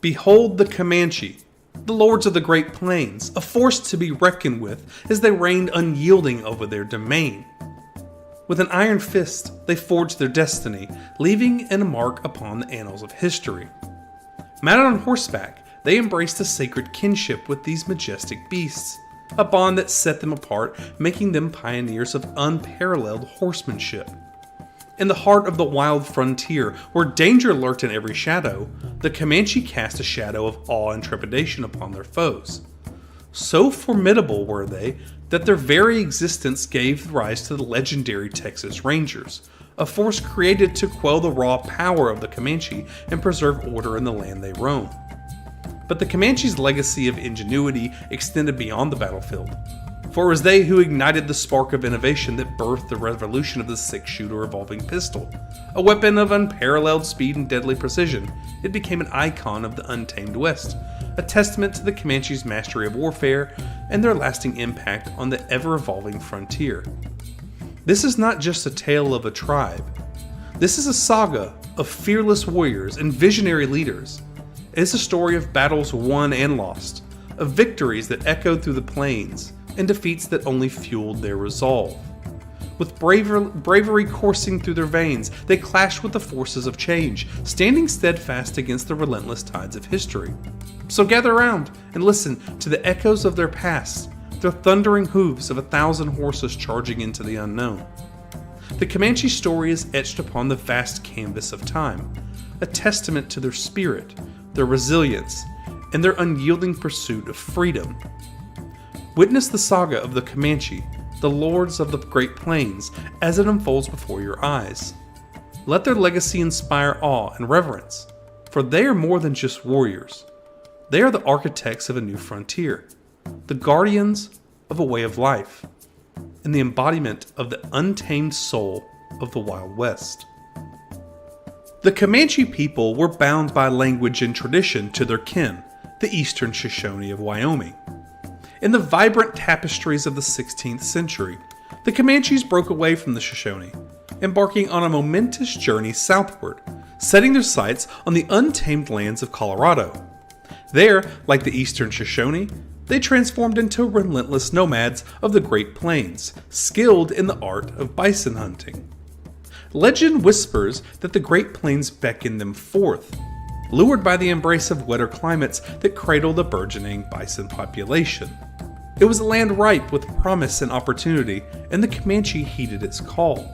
Behold the Comanche, the lords of the Great Plains, a force to be reckoned with as they reigned unyielding over their domain. With an iron fist, they forged their destiny, leaving a mark upon the annals of history. Mounted on horseback, they embraced a sacred kinship with these majestic beasts, a bond that set them apart, making them pioneers of unparalleled horsemanship. In the heart of the wild frontier, where danger lurked in every shadow, the Comanche cast a shadow of awe and trepidation upon their foes. So formidable were they that their very existence gave rise to the legendary Texas Rangers, a force created to quell the raw power of the Comanche and preserve order in the land they roam. But the Comanche's legacy of ingenuity extended beyond the battlefield, for it was they who ignited the spark of innovation that birthed the revolution of the six-shooter revolving pistol. A weapon of unparalleled speed and deadly precision, it became an icon of the untamed West, a testament to the Comanche's mastery of warfare and their lasting impact on the ever-evolving frontier. This is not just a tale of a tribe. This is a saga of fearless warriors and visionary leaders. It is a story of battles won and lost, of victories that echoed through the plains, and defeats that only fueled their resolve. With bravery coursing through their veins, they clashed with the forces of change, standing steadfast against the relentless tides of history. So gather around and listen to the echoes of their past, the thundering hooves of 1,000 horses charging into the unknown. The Comanche story is etched upon the vast canvas of time, a testament to their spirit, their resilience, and their unyielding pursuit of freedom. Witness the saga of the Comanche, the lords of the Great Plains, as it unfolds before your eyes. Let their legacy inspire awe and reverence, for they are more than just warriors. They are the architects of a new frontier, the guardians of a way of life, and the embodiment of the untamed soul of the Wild West. The Comanche people were bound by language and tradition to their kin, the Eastern Shoshone of Wyoming. In the vibrant tapestries of the 16th century, the Comanches broke away from the Shoshone, embarking on a momentous journey southward, setting their sights on the untamed lands of Colorado. There, like the Eastern Shoshone, they transformed into relentless nomads of the Great Plains, skilled in the art of bison hunting. Legend whispers that the Great Plains beckoned them forth, lured by the embrace of wetter climates that cradle the burgeoning bison population. It was a land ripe with promise and opportunity, and the Comanche heeded its call.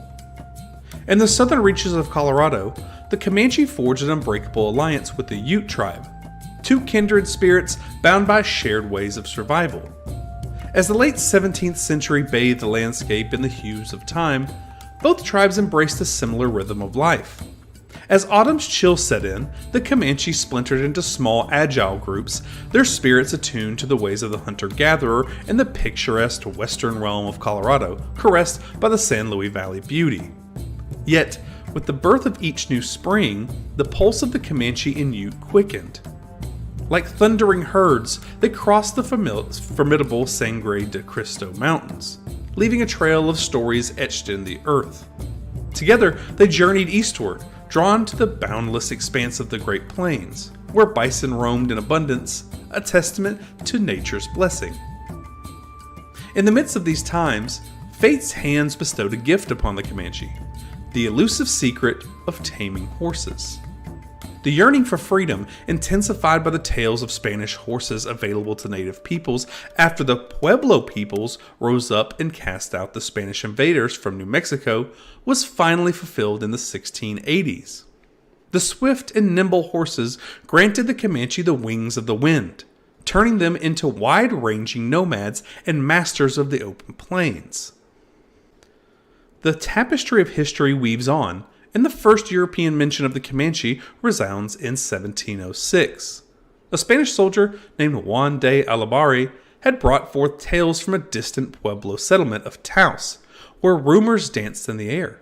In the southern reaches of Colorado, the Comanche forged an unbreakable alliance with the Ute tribe, two kindred spirits bound by shared ways of survival. As the late 17th century bathed the landscape in the hues of time, both tribes embraced a similar rhythm of life. As autumn's chill set in, the Comanche splintered into small, agile groups, their spirits attuned to the ways of the hunter-gatherer in the picturesque western realm of Colorado, caressed by the San Luis Valley beauty. Yet, with the birth of each new spring, the pulse of the Comanche and Ute quickened. Like thundering herds, they crossed the formidable Sangre de Cristo Mountains, leaving a trail of stories etched in the earth. Together, they journeyed eastward, drawn to the boundless expanse of the Great Plains, where bison roamed in abundance, a testament to nature's blessing. In the midst of these times, fate's hands bestowed a gift upon the Comanche, the elusive secret of taming horses. The yearning for freedom, intensified by the tales of Spanish horses available to native peoples after the Pueblo peoples rose up and cast out the Spanish invaders from New Mexico, was finally fulfilled in the 1680s. The swift and nimble horses granted the Comanche the wings of the wind, turning them into wide-ranging nomads and masters of the open plains. The tapestry of history weaves on, and the first European mention of the Comanche resounds in 1706. A Spanish soldier named Juan de Alabari had brought forth tales from a distant Pueblo settlement of Taos, where rumors danced in the air.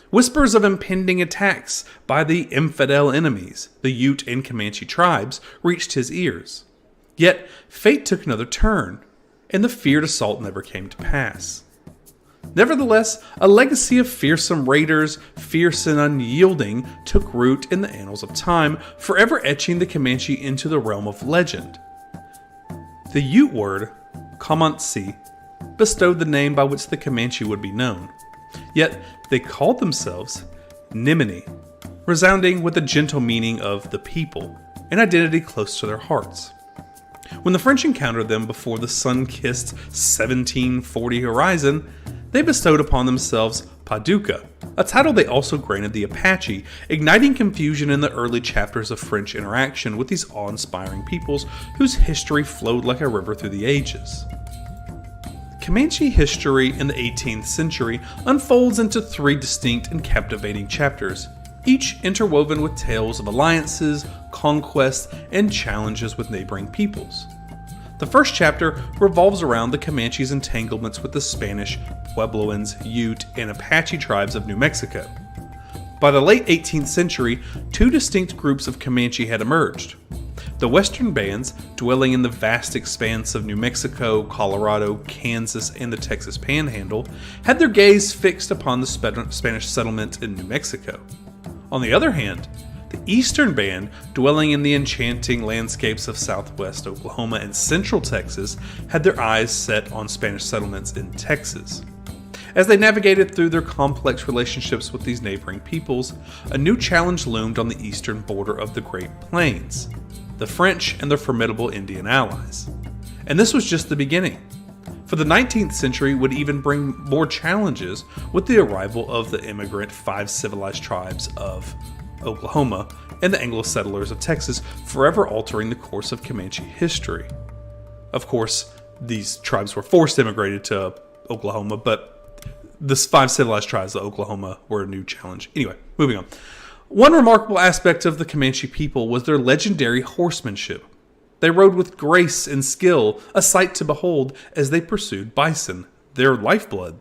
Whispers of impending attacks by the infidel enemies, the Ute and Comanche tribes, reached his ears. Yet fate took another turn, and the feared assault never came to pass. Nevertheless, a legacy of fearsome raiders, fierce and unyielding, took root in the annals of time, forever etching the Comanche into the realm of legend. The Ute word, Comanche, bestowed the name by which the Comanche would be known. Yet they called themselves Nimini, resounding with the gentle meaning of the people, an identity close to their hearts. When the French encountered them before the sun-kissed 1740 horizon, they bestowed upon themselves Paducah, a title they also granted the Apache, igniting confusion in the early chapters of French interaction with these awe-inspiring peoples whose history flowed like a river through the ages. Comanche history in the 18th century unfolds into three distinct and captivating chapters, each interwoven with tales of alliances, conquests, and challenges with neighboring peoples. The first chapter revolves around the Comanche's entanglements with the Spanish, Puebloans, Ute, and Apache tribes of New Mexico. By the late 18th century, two distinct groups of Comanche had emerged. The western bands, dwelling in the vast expanse of New Mexico, Colorado, Kansas, and the Texas Panhandle, had their gaze fixed upon the Spanish settlement in New Mexico. On the other hand, the eastern band, dwelling in the enchanting landscapes of southwest Oklahoma and central Texas, had their eyes set on Spanish settlements in Texas. As they navigated through their complex relationships with these neighboring peoples, a new challenge loomed on the eastern border of the Great Plains: the French and their formidable Indian allies. And this was just the beginning. For the 19th century would even bring more challenges with the arrival of the immigrant five civilized tribes of Oklahoma and the Anglo settlers of Texas, forever altering the course of Comanche history. Of course, these tribes were forced immigrated to Oklahoma, but the five civilized tribes of Oklahoma were a new challenge. Anyway, moving on. One remarkable aspect of the Comanche people was their legendary horsemanship. They rode with grace and skill, a sight to behold, as they pursued bison, their lifeblood,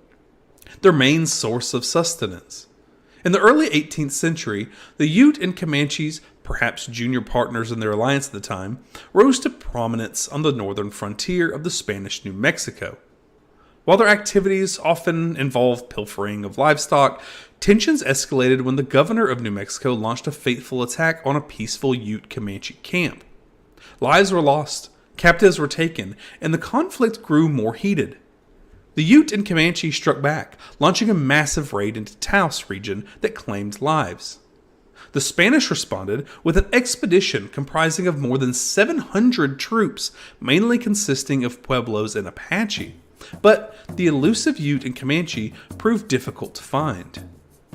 their main source of sustenance. In the early 18th century, the Ute and Comanches, perhaps junior partners in their alliance at the time, rose to prominence on the northern frontier of the Spanish New Mexico. While their activities often involved pilfering of livestock, tensions escalated when the governor of New Mexico launched a fateful attack on a peaceful Ute Comanche camp. Lives were lost, captives were taken, and the conflict grew more heated. The Ute and Comanche struck back, launching a massive raid into Taos region that claimed lives. The Spanish responded with an expedition comprising of more than 700 troops, mainly consisting of Pueblos and Apache. But the elusive Ute and Comanche proved difficult to find.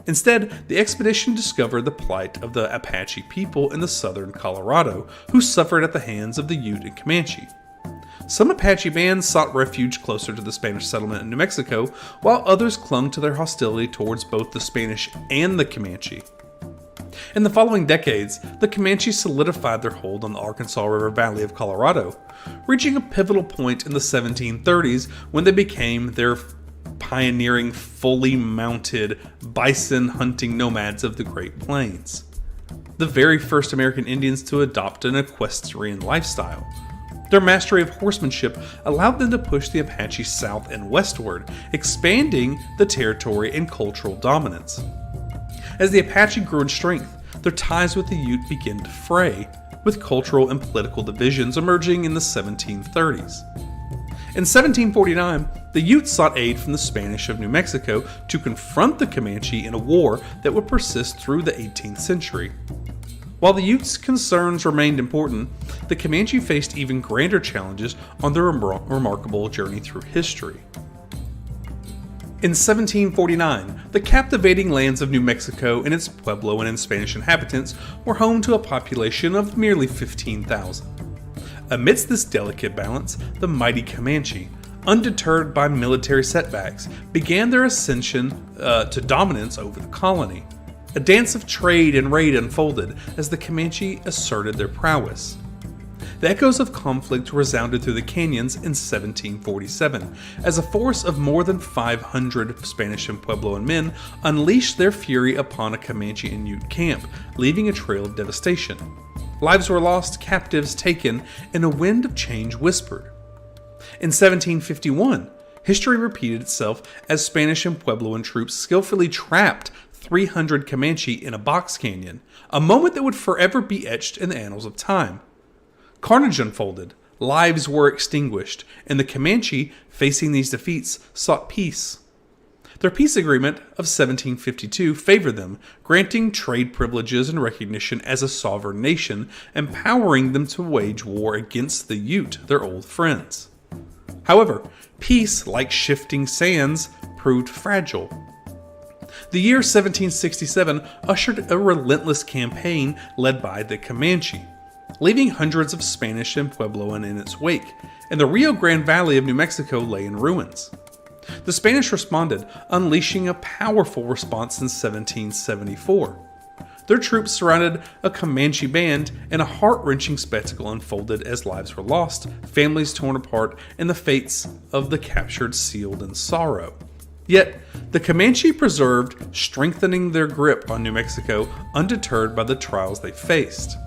Instead, the expedition discovered the plight of the Apache people in the southern Colorado, who suffered at the hands of the Ute and Comanche. Some Apache bands sought refuge closer to the Spanish settlement in New Mexico, while others clung to their hostility towards both the Spanish and the Comanche. In the following decades, the Comanche solidified their hold on the Arkansas River Valley of Colorado, reaching a pivotal point in the 1730s when they became their pioneering, fully mounted bison hunting nomads of the Great Plains, the very first American Indians to adopt an equestrian lifestyle. Their mastery of horsemanship allowed them to push the Apache south and westward, expanding the territory and cultural dominance. As the Apache grew in strength, their ties with the Ute began to fray, with cultural and political divisions emerging in the 1730s. In 1749, the Ute sought aid from the Spanish of New Mexico to confront the Comanche in a war that would persist through the 18th century. While the Utes' concerns remained important, the Comanche faced even grander challenges on their remarkable journey through history. In 1749, the captivating lands of New Mexico and its Pueblo and Spanish inhabitants were home to a population of merely 15,000. Amidst this delicate balance, the mighty Comanche, undeterred by military setbacks, began their ascension to dominance over the colony. A dance of trade and raid unfolded as the Comanche asserted their prowess. The echoes of conflict resounded through the canyons in 1747, as a force of more than 500 Spanish and Puebloan men unleashed their fury upon a Comanche and Ute camp, leaving a trail of devastation. Lives were lost, captives taken, and a wind of change whispered. In 1751, History repeated itself as Spanish and Puebloan troops skillfully trapped 300 Comanche in a box canyon, a moment that would forever be etched in the annals of time. Carnage unfolded, lives were extinguished, and the Comanche, facing these defeats, sought peace. Their peace agreement of 1752 favored them, granting trade privileges and recognition as a sovereign nation, empowering them to wage war against the Ute, their old friends. However, peace, like shifting sands, proved fragile. The year 1767 ushered a relentless campaign led by the Comanche, leaving hundreds of Spanish and Puebloan in its wake, and the Rio Grande Valley of New Mexico lay in ruins. The Spanish responded, unleashing a powerful response in 1774. Their troops surrounded a Comanche band, and a heart-wrenching spectacle unfolded as lives were lost, families torn apart, and the fates of the captured sealed in sorrow. Yet, the Comanche preserved, strengthening their grip on New Mexico undeterred by the trials they faced.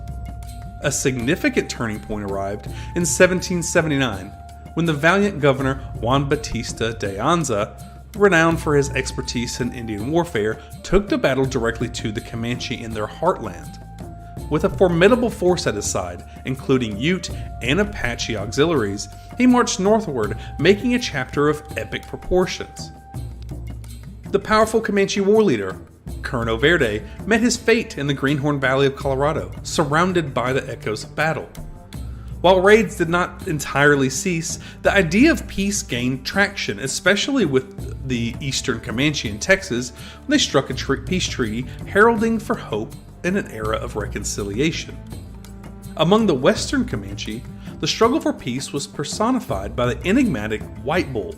A significant turning point arrived in 1779, when the valiant governor Juan Bautista de Anza, renowned for his expertise in Indian warfare, took the battle directly to the Comanche in their heartland. With a formidable force at his side, including Ute and Apache auxiliaries, he marched northward, making a chapter of epic proportions. The powerful Comanche war leader, Cuerno Verde, met his fate in the Greenhorn Valley of Colorado, surrounded by the echoes of battle. While raids did not entirely cease, the idea of peace gained traction, especially with the Eastern Comanche in Texas, when they struck a peace treaty heralding for hope in an era of reconciliation. Among the Western Comanche, the struggle for peace was personified by the enigmatic White Bull.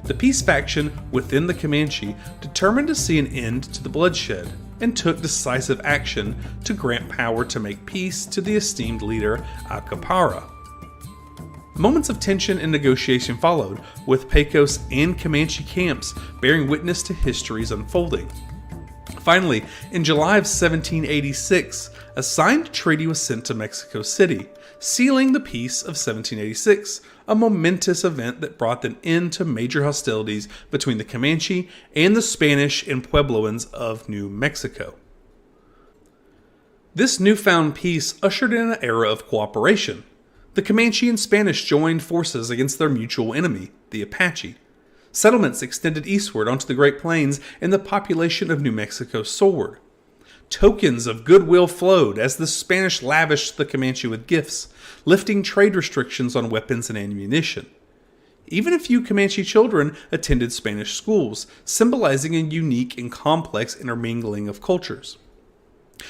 The peace faction within the Comanche determined to see an end to the bloodshed, and took decisive action to grant power to make peace to the esteemed leader Acapara. Moments of tension and negotiation followed, with Pecos and Comanche camps bearing witness to history's unfolding. Finally, in July of 1786, a signed treaty was sent to Mexico City, sealing the peace of 1786, a momentous event that brought an end to major hostilities between the Comanche and the Spanish and Puebloans of New Mexico. This newfound peace ushered in an era of cooperation. The Comanche and Spanish joined forces against their mutual enemy, the Apache. Settlements extended eastward onto the Great Plains, and the population of New Mexico soared. Tokens of goodwill flowed as the Spanish lavished the Comanche with gifts, lifting trade restrictions on weapons and ammunition. Even a few Comanche children attended Spanish schools, symbolizing a unique and complex intermingling of cultures.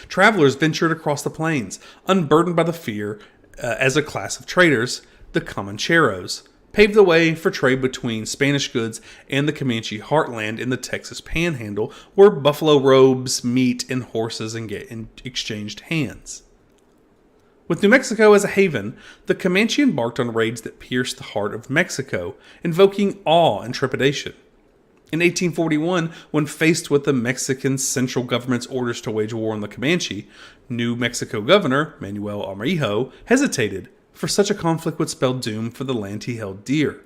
Travelers ventured across the plains, unburdened by the fear as a class of traders, the Comancheros, paved the way for trade between Spanish goods and the Comanche heartland in the Texas Panhandle, where buffalo robes, meat, and horses exchanged hands. With New Mexico as a haven, the Comanche embarked on raids that pierced the heart of Mexico, invoking awe and trepidation. In 1841, when faced with the Mexican central government's orders to wage war on the Comanche, New Mexico Governor Manuel Armijo hesitated, for such a conflict would spell doom for the land he held dear.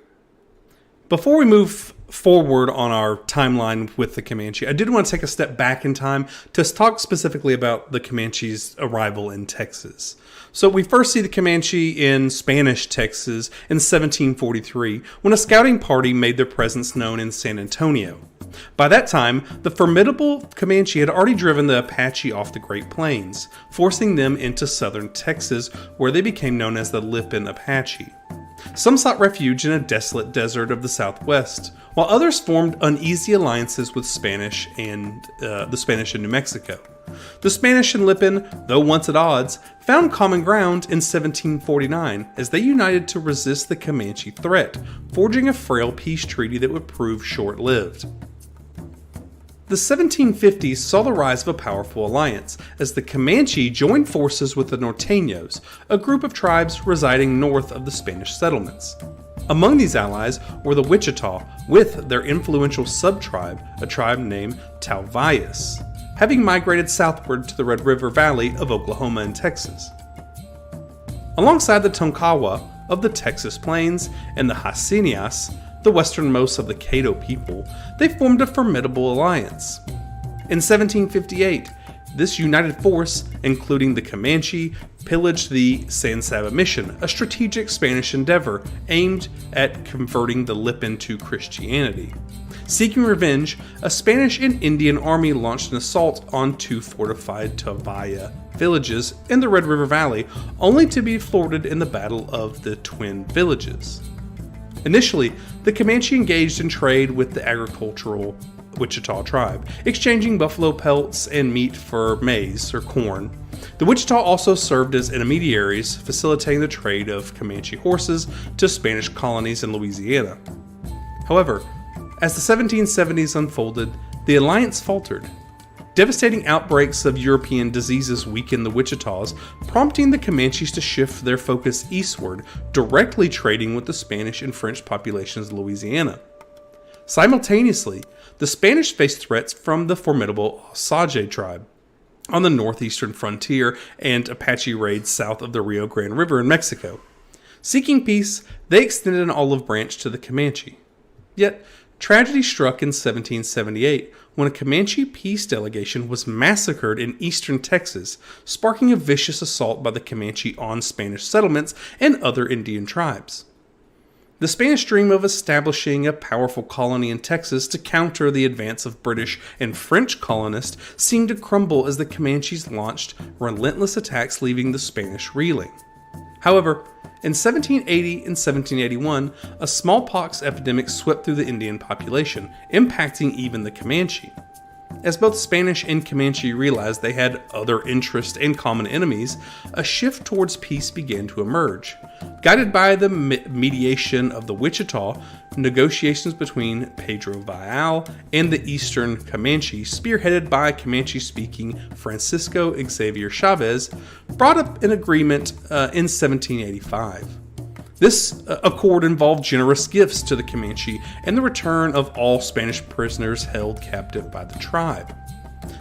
Before we move forward on our timeline with the Comanche, I did want to take a step back in time to talk specifically about the Comanche's arrival in Texas. So we first see the Comanche in Spanish Texas in 1743, when a scouting party made their presence known in San Antonio. By that time, the formidable Comanche had already driven the Apache off the Great Plains, forcing them into southern Texas, where they became known as the Lipan Apache. Some sought refuge in a desolate desert of the Southwest, while others formed uneasy alliances with the Spanish in New Mexico. The Spanish and Lipan, though once at odds, found common ground in 1749 as they united to resist the Comanche threat, forging a frail peace treaty that would prove short-lived. The 1750s saw the rise of a powerful alliance, as the Comanche joined forces with the Norteños, a group of tribes residing north of the Spanish settlements. Among these allies were the Wichita, with their influential sub-tribe, a tribe named Talvayas, having migrated southward to the Red River Valley of Oklahoma and Texas. Alongside the Tonkawa of the Texas Plains and the Hacienias, the westernmost of the Caddo people, they formed a formidable alliance. In 1758, this united force, including the Comanche, pillaged the San Saba mission, a strategic Spanish endeavor aimed at converting the Lipan to Christianity. Seeking revenge, a Spanish and Indian army launched an assault on two fortified Tavaya villages in the Red River Valley, only to be thwarted in the Battle of the Twin Villages. Initially, the Comanche engaged in trade with the agricultural Wichita tribe, exchanging buffalo pelts and meat for maize or corn. The Wichita also served as intermediaries, facilitating the trade of Comanche horses to Spanish colonies in Louisiana. However, as the 1770s unfolded, the alliance faltered. Devastating outbreaks of European diseases weakened the Wichitas, prompting the Comanches to shift their focus eastward, directly trading with the Spanish and French populations of Louisiana. Simultaneously, the Spanish faced threats from the formidable Osage tribe on the northeastern frontier and Apache raids south of the Rio Grande River in Mexico. Seeking peace, they extended an olive branch to the Comanche. Yet, tragedy struck in 1778 when a Comanche peace delegation was massacred in eastern Texas, sparking a vicious assault by the Comanche on Spanish settlements and other Indian tribes. The Spanish dream of establishing a powerful colony in Texas to counter the advance of British and French colonists seemed to crumble as the Comanches launched relentless attacks, leaving the Spanish reeling. However, in 1780 and 1781, a smallpox epidemic swept through the Indian population, impacting even the Comanche. As both Spanish and Comanche realized they had other interests and common enemies, a shift towards peace began to emerge. Guided by the mediation of the Wichita, negotiations between Pedro Vial and the eastern Comanche, spearheaded by Comanche-speaking Francisco Xavier Chavez, brought up an agreement in 1785. This accord involved generous gifts to the Comanche and the return of all Spanish prisoners held captive by the tribe.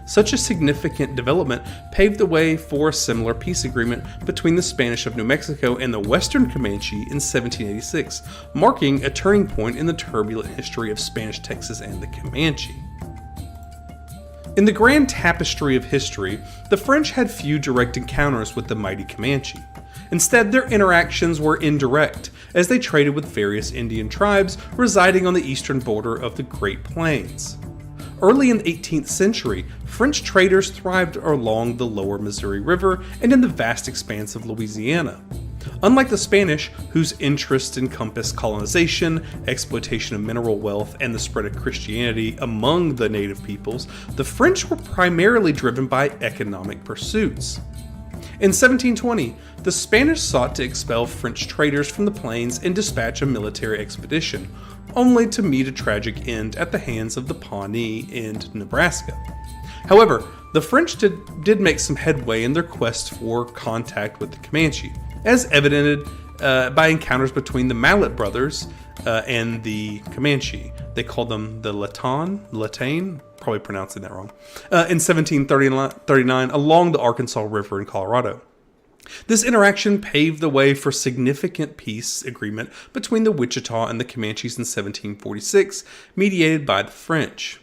Such a significant development paved the way for a similar peace agreement between the Spanish of New Mexico and the Western Comanche in 1786, marking a turning point in the turbulent history of Spanish Texas and the Comanche. In the grand tapestry of history, the French had few direct encounters with the mighty Comanche. Instead, their interactions were indirect, as they traded with various Indian tribes residing on the eastern border of the Great Plains. Early in the 18th century, French traders thrived along the lower Missouri River and in the vast expanse of Louisiana. Unlike the Spanish, whose interests encompassed colonization, exploitation of mineral wealth, and the spread of Christianity among the native peoples, the French were primarily driven by economic pursuits. In 1720, the Spanish sought to expel French traders from the plains and dispatch a military expedition, only to meet a tragic end at the hands of the Pawnee in Nebraska. However, the French did make some headway in their quest for contact with the Comanche, as evidenced by encounters between the Mallet brothers and the Comanche. They called them the Latane, probably pronouncing that wrong, in 1739 along the Arkansas River in Colorado. This interaction paved the way for significant peace agreement between the Wichita and the Comanches in 1746, mediated by the French.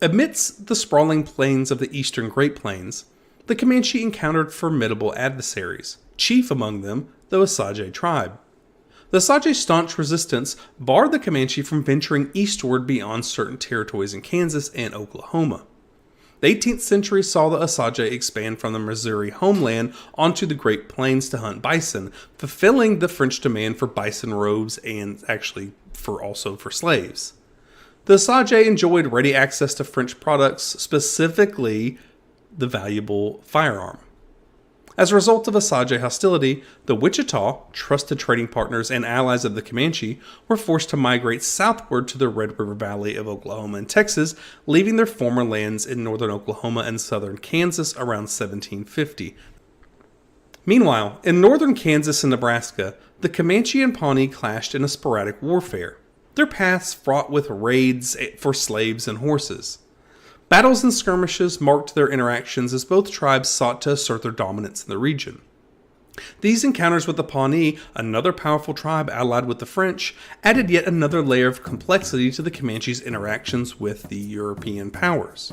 Amidst the sprawling plains of the eastern Great Plains, the Comanche encountered formidable adversaries, chief among them the Osage tribe. The Osage's staunch resistance barred the Comanche from venturing eastward beyond certain territories in Kansas and Oklahoma. The 18th century saw the Osage expand from the Missouri homeland onto the Great Plains to hunt bison, fulfilling the French demand for bison robes and actually also for slaves. The Osage enjoyed ready access to French products, specifically the valuable firearm. As a result of Osage hostility, the Wichita, trusted trading partners and allies of the Comanche, were forced to migrate southward to the Red River Valley of Oklahoma and Texas, leaving their former lands in northern Oklahoma and southern Kansas around 1750. Meanwhile, in northern Kansas and Nebraska, the Comanche and Pawnee clashed in a sporadic warfare, their paths fraught with raids for slaves and horses. Battles and skirmishes marked their interactions as both tribes sought to assert their dominance in the region. These encounters with the Pawnee, another powerful tribe allied with the French, added yet another layer of complexity to the Comanches' interactions with the European powers.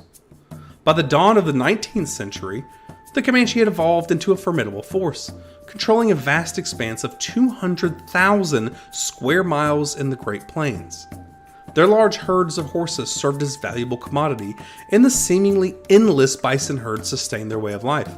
By the dawn of the 19th century, the Comanche had evolved into a formidable force, controlling a vast expanse of 200,000 square miles in the Great Plains. Their large herds of horses served as valuable commodity, and the seemingly endless bison herds sustained their way of life.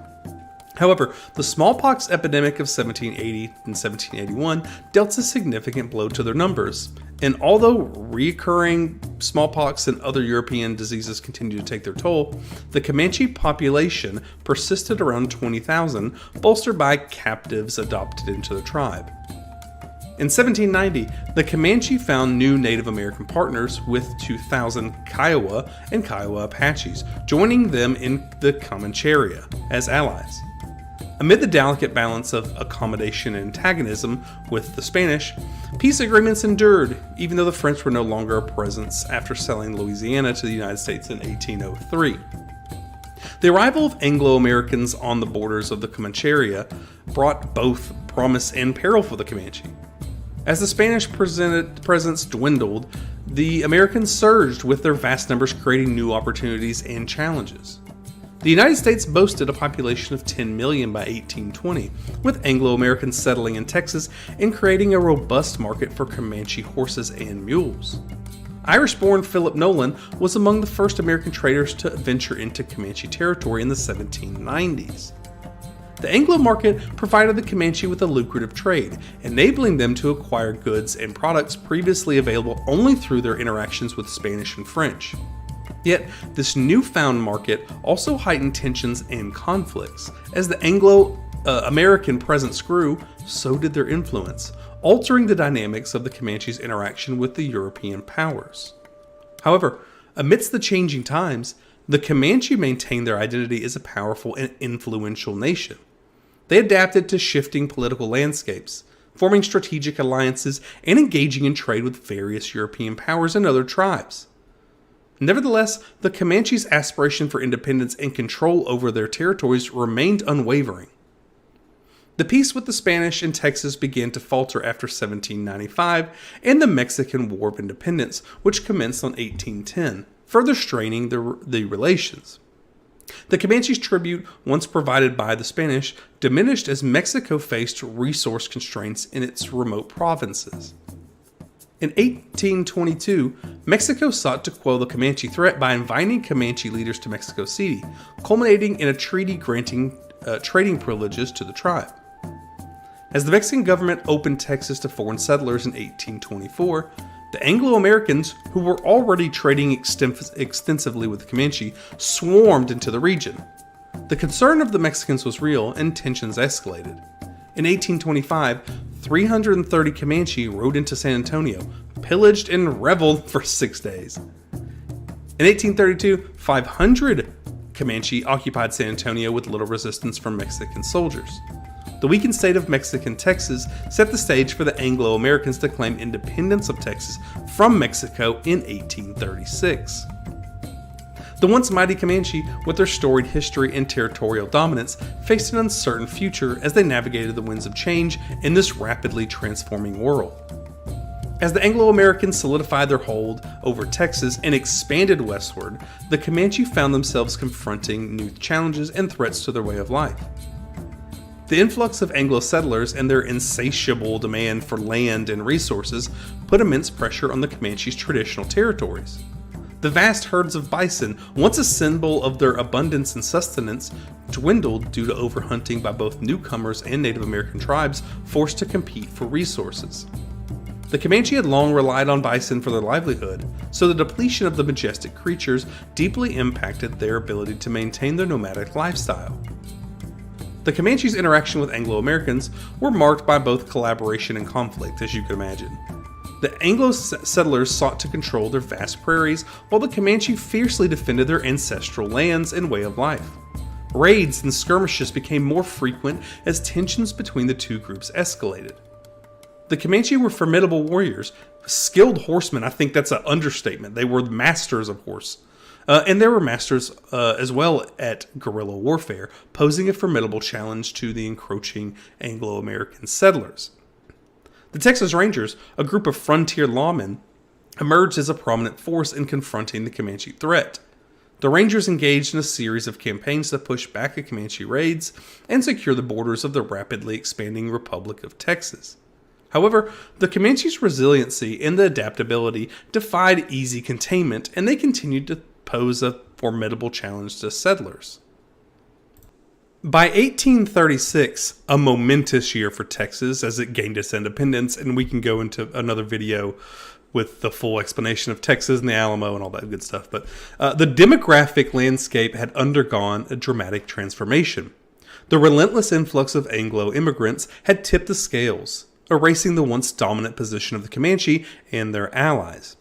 However, the smallpox epidemic of 1780 and 1781 dealt a significant blow to their numbers, and although recurring smallpox and other European diseases continued to take their toll, the Comanche population persisted around 20,000, bolstered by captives adopted into the tribe. In 1790, the Comanche found new Native American partners with 2,000 Kiowa and Kiowa Apaches, joining them in the Comanche as allies. Amid the delicate balance of accommodation and antagonism with the Spanish, peace agreements endured, even though the French were no longer a presence after selling Louisiana to the United States in 1803. The arrival of Anglo-Americans on the borders of the Comanche brought both promise and peril for the Comanche. As the Spanish presence dwindled, the Americans surged with their vast numbers, creating new opportunities and challenges. The United States boasted a population of 10 million by 1820, with Anglo-Americans settling in Texas and creating a robust market for Comanche horses and mules. Irish-born Philip Nolan was among the first American traders to venture into Comanche territory in the 1790s. The Anglo market provided the Comanche with a lucrative trade, enabling them to acquire goods and products previously available only through their interactions with Spanish and French. Yet, this newfound market also heightened tensions and conflicts. As the Anglo-American presence grew, so did their influence, altering the dynamics of the Comanche's interaction with the European powers. However, amidst the changing times, the Comanche maintained their identity as a powerful and influential nation. They adapted to shifting political landscapes, forming strategic alliances and engaging in trade with various European powers and other tribes. Nevertheless, the Comanches' aspiration for independence and control over their territories remained unwavering. The peace with the Spanish in Texas began to falter after 1795 and the Mexican War of Independence, which commenced on 1810, further straining the relations. The Comanche's tribute, once provided by the Spanish, diminished as Mexico faced resource constraints in its remote provinces. In 1822, Mexico sought to quell the Comanche threat by inviting Comanche leaders to Mexico City, culminating in a treaty granting trading privileges to the tribe. As the Mexican government opened Texas to foreign settlers in 1824, the Anglo-Americans, who were already trading extensively with the Comanche, swarmed into the region. The concern of the Mexicans was real, and tensions escalated. In 1825, 330 Comanche rode into San Antonio, pillaged and reveled for 6 days. In 1832, 500 Comanche occupied San Antonio with little resistance from Mexican soldiers. The weakened state of Mexican Texas set the stage for the Anglo-Americans to claim independence of Texas from Mexico in 1836. The once mighty Comanche, with their storied history and territorial dominance, faced an uncertain future as they navigated the winds of change in this rapidly transforming world. As the Anglo-Americans solidified their hold over Texas and expanded westward, the Comanche found themselves confronting new challenges and threats to their way of life. The influx of Anglo settlers and their insatiable demand for land and resources put immense pressure on the Comanche's traditional territories. The vast herds of bison, once a symbol of their abundance and sustenance, dwindled due to overhunting by both newcomers and Native American tribes forced to compete for resources. The Comanche had long relied on bison for their livelihood, so the depletion of the majestic creatures deeply impacted their ability to maintain their nomadic lifestyle. The Comanche's interaction with Anglo-Americans were marked by both collaboration and conflict, as you can imagine. The Anglo settlers sought to control their vast prairies, while the Comanche fiercely defended their ancestral lands and way of life. Raids and skirmishes became more frequent as tensions between the two groups escalated. The Comanche were formidable warriors, skilled horsemen. I think that's an understatement. They were masters of horse. And there were masters as well at guerrilla warfare, posing a formidable challenge to the encroaching Anglo-American settlers. The Texas Rangers, a group of frontier lawmen, emerged as a prominent force in confronting the Comanche threat. The Rangers engaged in a series of campaigns to push back the Comanche raids and secure the borders of the rapidly expanding Republic of Texas. However, the Comanche's resiliency and the adaptability defied easy containment, and they continued to pose a formidable challenge to settlers. By 1836, a momentous year for Texas as it gained its independence, and we can go into another video with the full explanation of Texas and the Alamo and all that good stuff. But the demographic landscape had undergone a dramatic transformation. The relentless influx of Anglo immigrants had tipped the scales, erasing the once dominant position of the Comanche and their allies.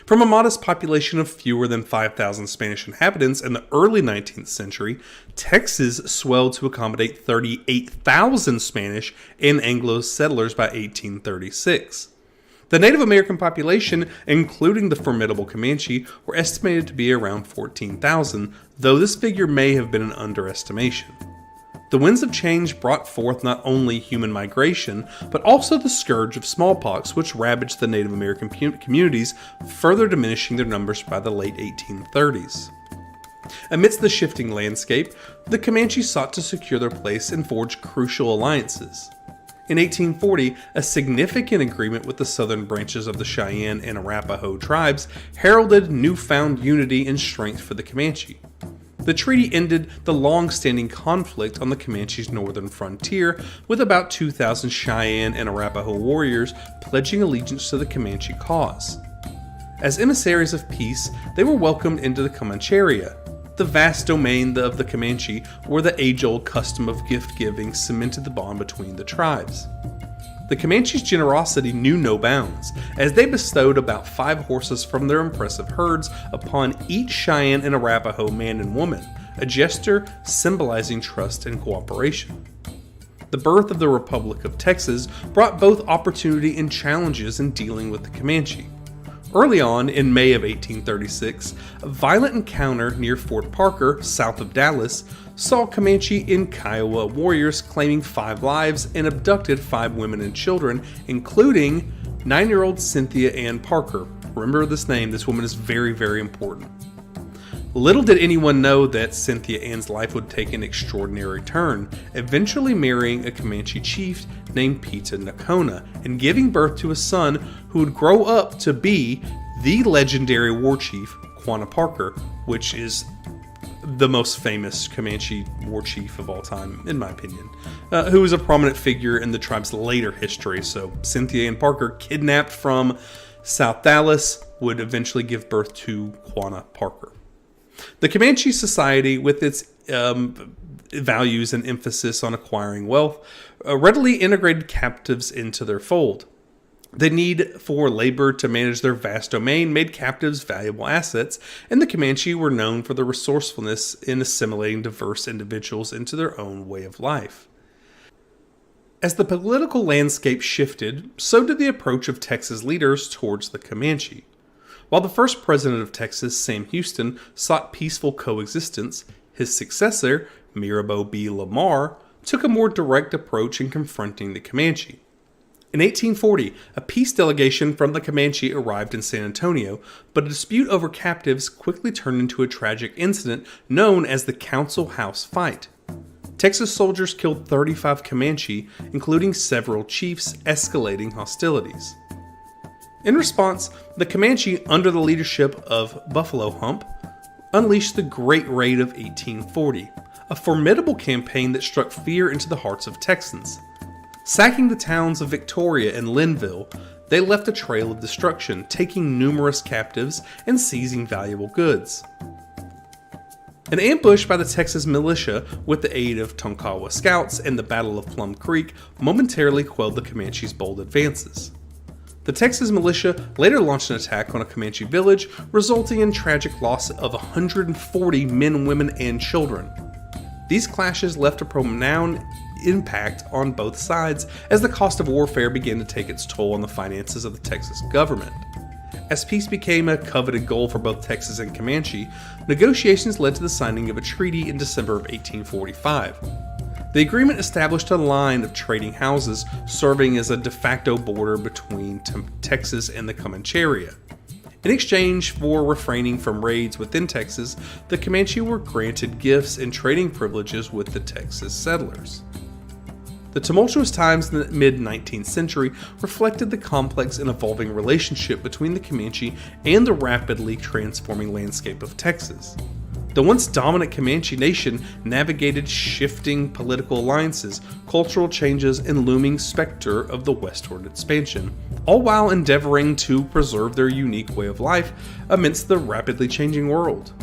From a modest population of fewer than 5,000 Spanish inhabitants in the early 19th century, Texas swelled to accommodate 38,000 Spanish and Anglo settlers by 1836. The Native American population, including the formidable Comanche, were estimated to be around 14,000, though this figure may have been an underestimation. The winds of change brought forth not only human migration, but also the scourge of smallpox, which ravaged the Native American communities, further diminishing their numbers by the late 1830s. Amidst the shifting landscape, the Comanche sought to secure their place and forge crucial alliances. In 1840, a significant agreement with the southern branches of the Cheyenne and Arapaho tribes heralded newfound unity and strength for the Comanche. The treaty ended the long-standing conflict on the Comanche's northern frontier, with about 2,000 Cheyenne and Arapaho warriors pledging allegiance to the Comanche cause. As emissaries of peace, they were welcomed into the Comancheria, the vast domain of the Comanche, where the age-old custom of gift-giving cemented the bond between the tribes. The Comanche's generosity knew no bounds, as they bestowed about 5 horses from their impressive herds upon each Cheyenne and Arapaho man and woman, a gesture symbolizing trust and cooperation. The birth of the Republic of Texas brought both opportunity and challenges in dealing with the Comanche. Early on, in May of 1836, a violent encounter near Fort Parker, south of Dallas, saw Comanche and Kiowa warriors claiming 5 lives and abducted 5 women and children, including 9-year-old Cynthia Ann Parker. Remember this name, this woman is very, very important. Little did anyone know that Cynthia Ann's life would take an extraordinary turn, eventually marrying a Comanche chief named Pita Nocona and giving birth to a son who would grow up to be the legendary war chief, Quanah Parker, which is the most famous Comanche war chief of all time, in my opinion, who is a prominent figure in the tribe's later history. So Cynthia Ann Parker, kidnapped from South Dallas, would eventually give birth to Quanah Parker. The Comanche society, with its values and emphasis on acquiring wealth, readily integrated captives into their fold. The need for labor to manage their vast domain made captives valuable assets, and the Comanche were known for their resourcefulness in assimilating diverse individuals into their own way of life. As the political landscape shifted, so did the approach of Texas leaders towards the Comanche. While the first president of Texas, Sam Houston, sought peaceful coexistence, his successor, Mirabeau B. Lamar, took a more direct approach in confronting the Comanche. In 1840, a peace delegation from the Comanche arrived in San Antonio, but a dispute over captives quickly turned into a tragic incident known as the Council House Fight. Texas soldiers killed 35 Comanche, including several chiefs, escalating hostilities. In response, the Comanche, under the leadership of Buffalo Hump, unleashed the Great Raid of 1840, a formidable campaign that struck fear into the hearts of Texans. Sacking the towns of Victoria and Linville, they left a trail of destruction, taking numerous captives and seizing valuable goods. An ambush by the Texas militia, with the aid of Tonkawa scouts and the Battle of Plum Creek, momentarily quelled the Comanche's bold advances. The Texas militia later launched an attack on a Comanche village, resulting in tragic loss of 140 men, women, and children. These clashes left a profound impact on both sides as the cost of warfare began to take its toll on the finances of the Texas government. As peace became a coveted goal for both Texas and Comanche, negotiations led to the signing of a treaty in December of 1845. The agreement established a line of trading houses serving as a de facto border between Texas and the Comanche area. In exchange for refraining from raids within Texas, the Comanche were granted gifts and trading privileges with the Texas settlers. The tumultuous times in the mid-19th century reflected the complex and evolving relationship between the Comanche and the rapidly transforming landscape of Texas. The once dominant Comanche nation navigated shifting political alliances, cultural changes, and looming specter of the westward expansion, all while endeavoring to preserve their unique way of life amidst the rapidly changing world.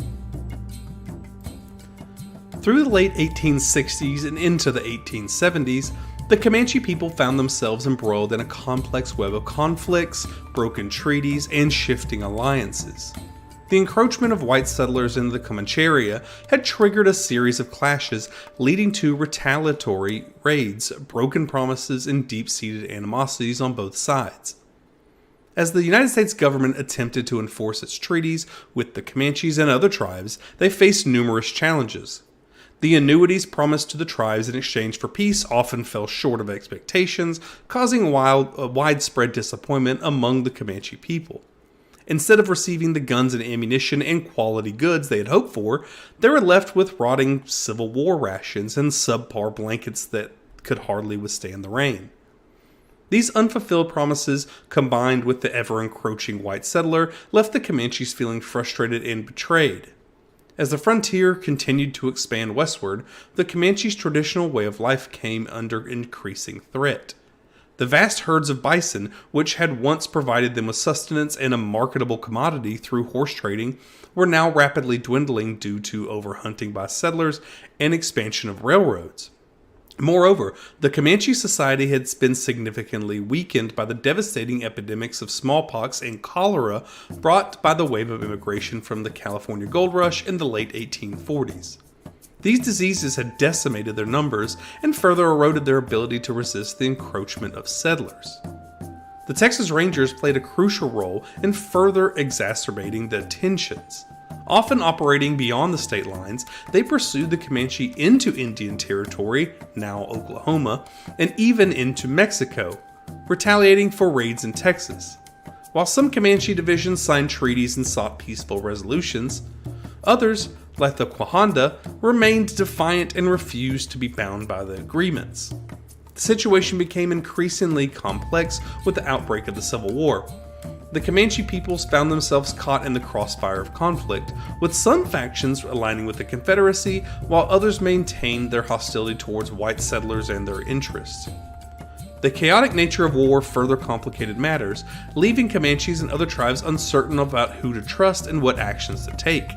Through the late 1860s and into the 1870s, the Comanche people found themselves embroiled in a complex web of conflicts, broken treaties, and shifting alliances. The encroachment of white settlers into the Comanche area had triggered a series of clashes, leading to retaliatory raids, broken promises, and deep-seated animosities on both sides. As the United States government attempted to enforce its treaties with the Comanches and other tribes, they faced numerous challenges. The annuities promised to the tribes in exchange for peace often fell short of expectations, causing widespread disappointment among the Comanche people. Instead of receiving the guns and ammunition and quality goods they had hoped for, they were left with rotting Civil War rations and subpar blankets that could hardly withstand the rain. These unfulfilled promises, combined with the ever-encroaching white settler, left the Comanches feeling frustrated and betrayed. As the frontier continued to expand westward, the Comanche's traditional way of life came under increasing threat. The vast herds of bison, which had once provided them with sustenance and a marketable commodity through horse trading, were now rapidly dwindling due to overhunting by settlers and expansion of railroads. Moreover, the Comanche society had been significantly weakened by the devastating epidemics of smallpox and cholera brought by the wave of immigration from the California Gold Rush in the late 1840s. These diseases had decimated their numbers and further eroded their ability to resist the encroachment of settlers. The Texas Rangers played a crucial role in further exacerbating the tensions. Often operating beyond the state lines, they pursued the Comanche into Indian Territory, now Oklahoma, and even into Mexico, retaliating for raids in Texas. While some Comanche divisions signed treaties and sought peaceful resolutions, others, like the Quanah, remained defiant and refused to be bound by the agreements. The situation became increasingly complex with the outbreak of the Civil War. The Comanche peoples found themselves caught in the crossfire of conflict, with some factions aligning with the Confederacy, while others maintained their hostility towards white settlers and their interests. The chaotic nature of war further complicated matters, leaving Comanches and other tribes uncertain about who to trust and what actions to take.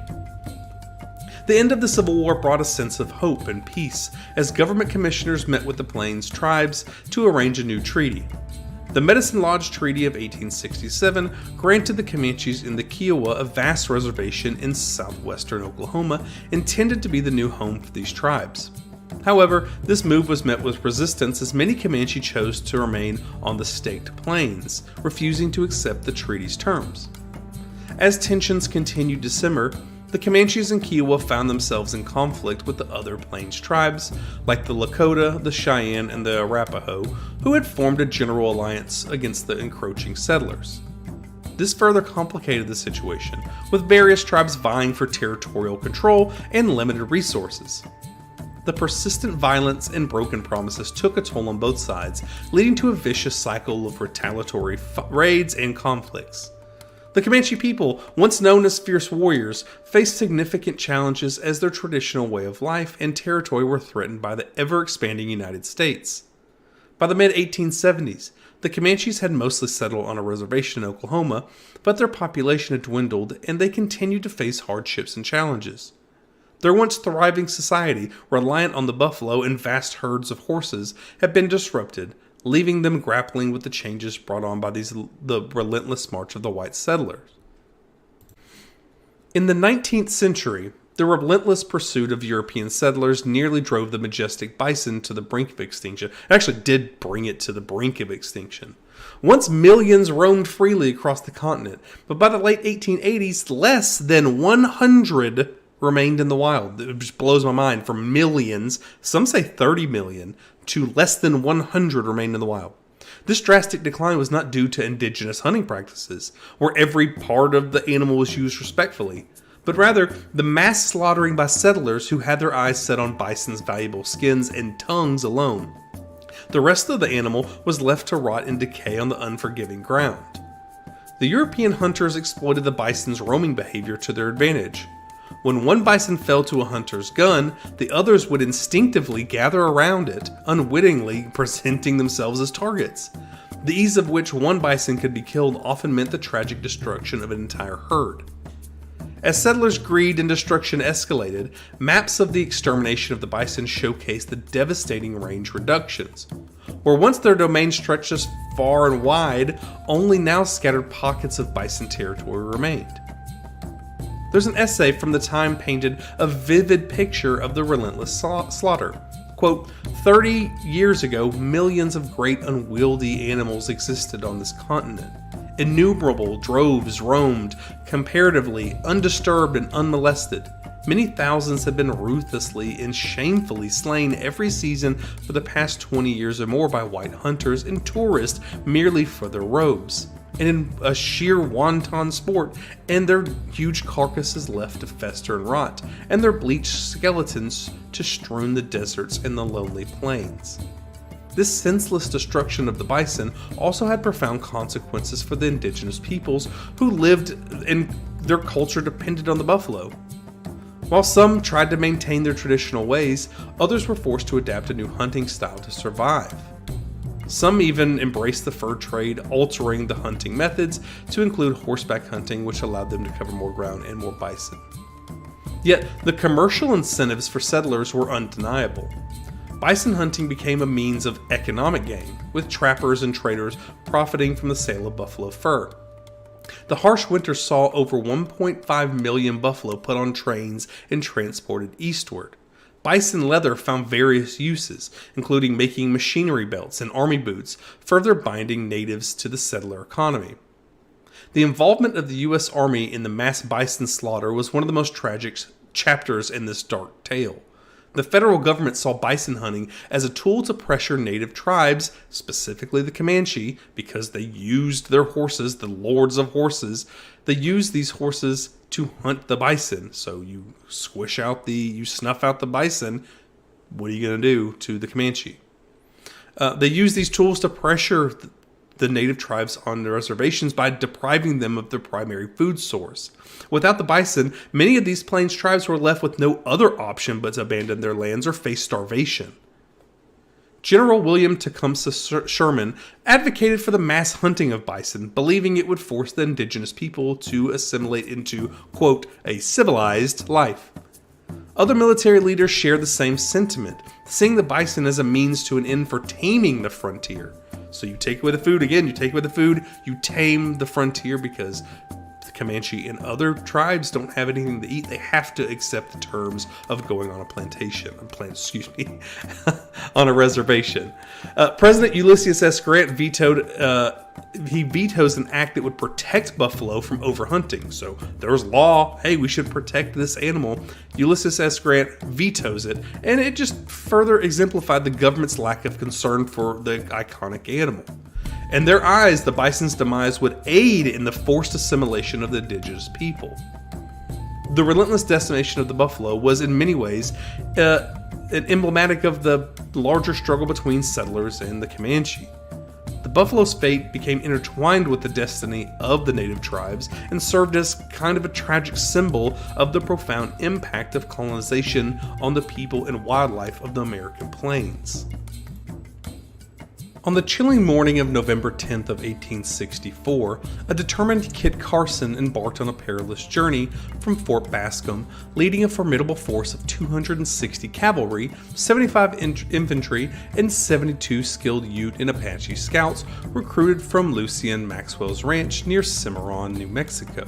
The end of the Civil War brought a sense of hope and peace, as government commissioners met with the Plains tribes to arrange a new treaty. The Medicine Lodge Treaty of 1867 granted the Comanches in the Kiowa a vast reservation in southwestern Oklahoma, intended to be the new home for these tribes. However, this move was met with resistance as many Comanche chose to remain on the Staked Plains, refusing to accept the treaty's terms. As tensions continued to simmer, the Comanches and Kiowa found themselves in conflict with the other Plains tribes, like the Lakota, the Cheyenne, and the Arapaho, who had formed a general alliance against the encroaching settlers. This further complicated the situation, with various tribes vying for territorial control and limited resources. The persistent violence and broken promises took a toll on both sides, leading to a vicious cycle of retaliatory raids and conflicts. The Comanche people, once known as fierce warriors, faced significant challenges as their traditional way of life and territory were threatened by the ever-expanding United States. By the mid-1870s, the Comanches had mostly settled on a reservation in Oklahoma, but their population had dwindled and they continued to face hardships and challenges. Their once thriving society, reliant on the buffalo and vast herds of horses, had been disrupted, leaving them grappling with the changes brought on by the relentless march of the white settlers. In the 19th century, the relentless pursuit of European settlers nearly drove the majestic bison to the brink of extinction. It actually did bring it to the brink of extinction. Once millions roamed freely across the continent, but by the late 1880s, less than 100 remained in the wild. It just blows my mind. From millions, some say 30 million, to less than 100 remained in the wild. This drastic decline was not due to indigenous hunting practices, where every part of the animal was used respectfully, but rather the mass slaughtering by settlers who had their eyes set on bison's valuable skins and tongues alone. The rest of the animal was left to rot and decay on the unforgiving ground. The European hunters exploited the bison's roaming behavior to their advantage. When one bison fell to a hunter's gun, the others would instinctively gather around it, unwittingly presenting themselves as targets. The ease of which one bison could be killed often meant the tragic destruction of an entire herd. As settlers' greed and destruction escalated, maps of the extermination of the bison showcased the devastating range reductions. Where once their domain stretched as far and wide, only now scattered pockets of bison territory remained. There's an essay from the time painted a vivid picture of the relentless slaughter. Quote, 30 years ago, millions of great unwieldy animals existed on this continent. Innumerable droves roamed, comparatively undisturbed and unmolested. Many thousands have been ruthlessly and shamefully slain every season for the past 20 years or more by white hunters and tourists merely for their robes, and in a sheer wanton sport, and their huge carcasses left to fester and rot, and their bleached skeletons to strewn the deserts and the lonely plains. This senseless destruction of the bison also had profound consequences for the indigenous peoples who lived and their culture depended on the buffalo. While some tried to maintain their traditional ways, others were forced to adapt a new hunting style to survive. Some even embraced the fur trade, altering the hunting methods to include horseback hunting, which allowed them to cover more ground and more bison. Yet, the commercial incentives for settlers were undeniable. Bison hunting became a means of economic gain, with trappers and traders profiting from the sale of buffalo fur. The harsh winter saw over 1.5 million buffalo put on trains and transported eastward. Bison leather found various uses, including making machinery belts and army boots, further binding natives to the settler economy. The involvement of the U.S. Army in the mass bison slaughter was one of the most tragic chapters in this dark tale. The federal government saw bison hunting as a tool to pressure native tribes, specifically the Comanche, because they used their horses, the lords of horses. They used these horses to hunt the bison. So you snuff out the bison. What are you going to do to the Comanche? They used these tools to pressure the native tribes on the reservations by depriving them of their primary food source. Without the bison, many of these plains tribes were left with no other option but to abandon their lands or face starvation. General William Tecumseh Sherman advocated for the mass hunting of bison, believing it would force the indigenous people to assimilate into, quote, a civilized life. Other military leaders shared the same sentiment, seeing the bison as a means to an end for taming the frontier. So you take away the food, you tame the frontier, because the Comanche and other tribes don't have anything to eat. They have to accept the terms of going on a on a reservation. President Ulysses S. Grant vetoes an act that would protect buffalo from overhunting. So there's law, hey, we should protect this animal. Ulysses S. Grant vetoes it, and it just further exemplified the government's lack of concern for the iconic animal. In their eyes, the bison's demise would aid in the forced assimilation of the indigenous people. The relentless decimation of the buffalo was in many ways emblematic of the larger struggle between settlers and the Comanche. The buffalo's fate became intertwined with the destiny of the native tribes and served as kind of a tragic symbol of the profound impact of colonization on the people and wildlife of the American plains. On the chilling morning of November 10th of 1864, a determined Kit Carson embarked on a perilous journey from Fort Bascom, leading a formidable force of 260 cavalry, 75 infantry, and 72 skilled Ute and Apache scouts recruited from Lucien Maxwell's ranch near Cimarron, New Mexico.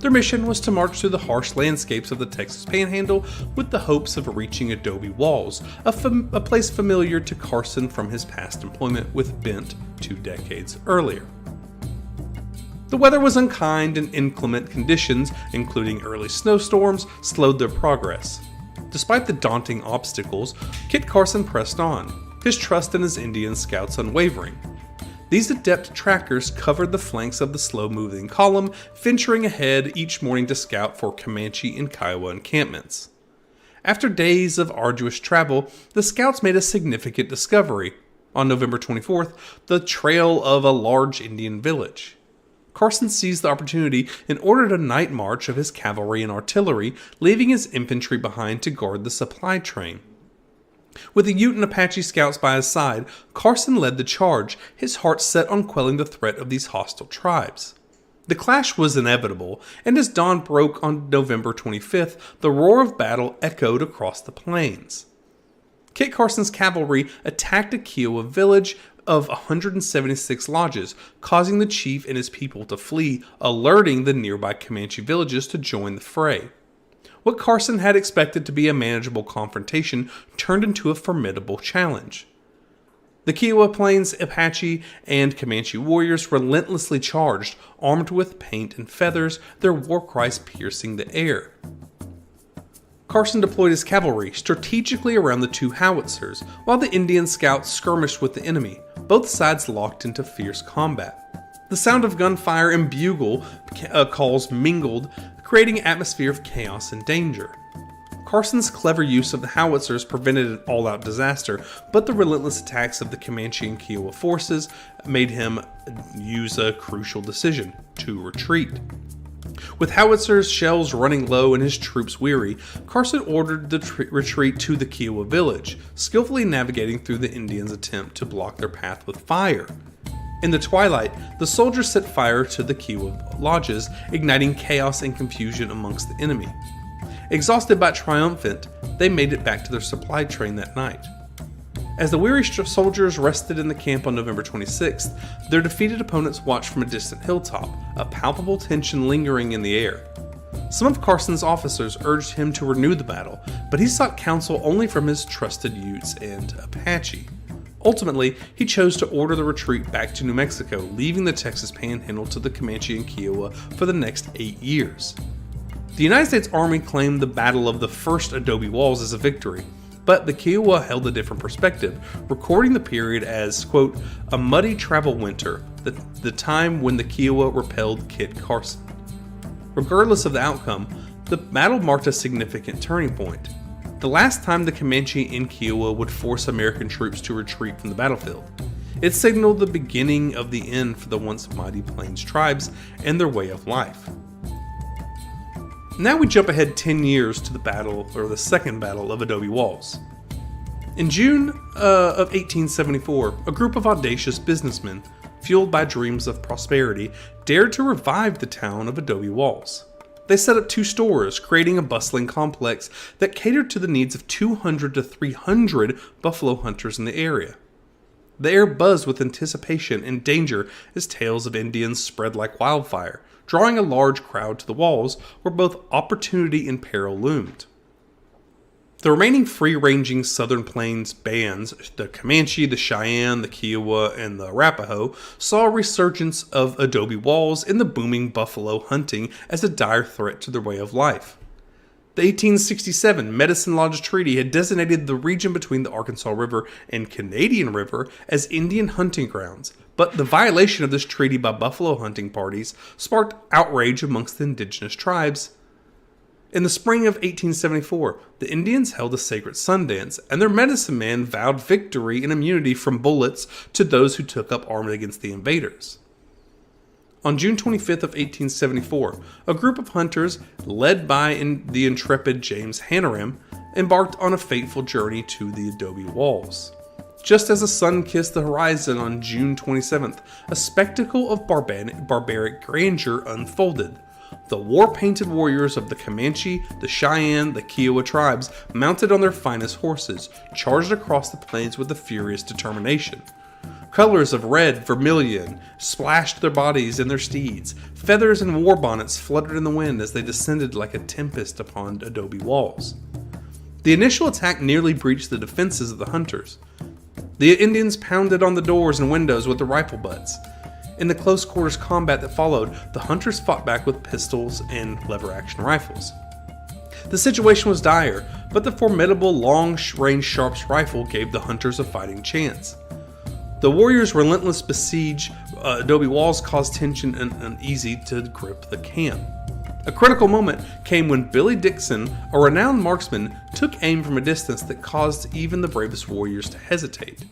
Their mission was to march through the harsh landscapes of the Texas Panhandle with the hopes of reaching Adobe Walls, a place familiar to Carson from his past employment with Bent 2 decades earlier. The weather was unkind and inclement conditions, including early snowstorms, slowed their progress. Despite the daunting obstacles, Kit Carson pressed on, his trust in his Indian scouts unwavering. These adept trackers covered the flanks of the slow-moving column, venturing ahead each morning to scout for Comanche and Kiowa encampments. After days of arduous travel, the scouts made a significant discovery. On November 24th, the trail of a large Indian village. Carson seized the opportunity and ordered a night march of his cavalry and artillery, leaving his infantry behind to guard the supply train. With the Ute and Apache scouts by his side, Carson led the charge, his heart set on quelling the threat of these hostile tribes. The clash was inevitable, and as dawn broke on November 25th, the roar of battle echoed across the plains. Kit Carson's cavalry attacked a Kiowa village of 176 lodges, causing the chief and his people to flee, alerting the nearby Comanche villages to join the fray. What Carson had expected to be a manageable confrontation turned into a formidable challenge. The Kiowa Plains Apache and Comanche warriors relentlessly charged, armed with paint and feathers, their war cries piercing the air. Carson deployed his cavalry strategically around the 2 howitzers, while the Indian scouts skirmished with the enemy, both sides locked into fierce combat. The sound of gunfire and bugle calls mingled, creating an atmosphere of chaos and danger. Carson's clever use of the howitzers prevented an all-out disaster, but the relentless attacks of the Comanche and Kiowa forces made him use a crucial decision: to retreat. With howitzers' shells running low and his troops weary, Carson ordered the retreat to the Kiowa village, skillfully navigating through the Indians' attempt to block their path with fire. In the twilight, the soldiers set fire to the Kiowa lodges, igniting chaos and confusion amongst the enemy. Exhausted but triumphant, they made it back to their supply train that night. As the weary soldiers rested in the camp on November 26th, their defeated opponents watched from a distant hilltop, a palpable tension lingering in the air. Some of Carson's officers urged him to renew the battle, but he sought counsel only from his trusted Utes and Apache. Ultimately, he chose to order the retreat back to New Mexico, leaving the Texas Panhandle to the Comanche and Kiowa for the next 8 years. The United States Army claimed the Battle of the First Adobe Walls as a victory, but the Kiowa held a different perspective, recording the period as, quote, a muddy travel winter, the time when the Kiowa repelled Kit Carson. Regardless of the outcome, the battle marked a significant turning point. The last time the Comanche and Kiowa would force American troops to retreat from the battlefield. It signaled the beginning of the end for the once mighty Plains tribes and their way of life. Now we jump ahead 10 years to the Second Battle of Adobe Walls. In June of 1874, a group of audacious businessmen, fueled by dreams of prosperity, dared to revive the town of Adobe Walls. They set up 2 stores, creating a bustling complex that catered to the needs of 200 to 300 buffalo hunters in the area. The air buzzed with anticipation and danger as tales of Indians spread like wildfire, drawing a large crowd to the walls where both opportunity and peril loomed. The remaining free-ranging Southern Plains bands, the Comanche, the Cheyenne, the Kiowa, and the Arapaho, saw a resurgence of Adobe Walls in the booming buffalo hunting as a dire threat to their way of life. The 1867 Medicine Lodge Treaty had designated the region between the Arkansas River and Canadian River as Indian hunting grounds, but the violation of this treaty by buffalo hunting parties sparked outrage amongst the indigenous tribes. In the spring of 1874, the Indians held a sacred Sundance, and their medicine man vowed victory and immunity from bullets to those who took up arms against the invaders. On June 25th of 1874, a group of hunters, led by the intrepid James Hanaram, embarked on a fateful journey to the Adobe Walls. Just as the sun kissed the horizon on June 27th, a spectacle of barbaric grandeur unfolded. The war-painted warriors of the Comanche, the Cheyenne, the Kiowa tribes, mounted on their finest horses, charged across the plains with a furious determination. Colors of red, vermilion splashed their bodies and their steeds. Feathers and war bonnets fluttered in the wind as they descended like a tempest upon adobe walls. The initial attack nearly breached the defenses of the hunters. The Indians pounded on the doors and windows with their rifle butts. In the close quarters combat that followed, the hunters fought back with pistols and lever-action rifles. The situation was dire, but the formidable long-range Sharps rifle gave the hunters a fighting chance. The warriors' relentless besiege adobe walls caused tension and uneasy to grip the camp. A critical moment came when Billy Dixon, a renowned marksman, took aim from a distance that caused even the bravest warriors to hesitate.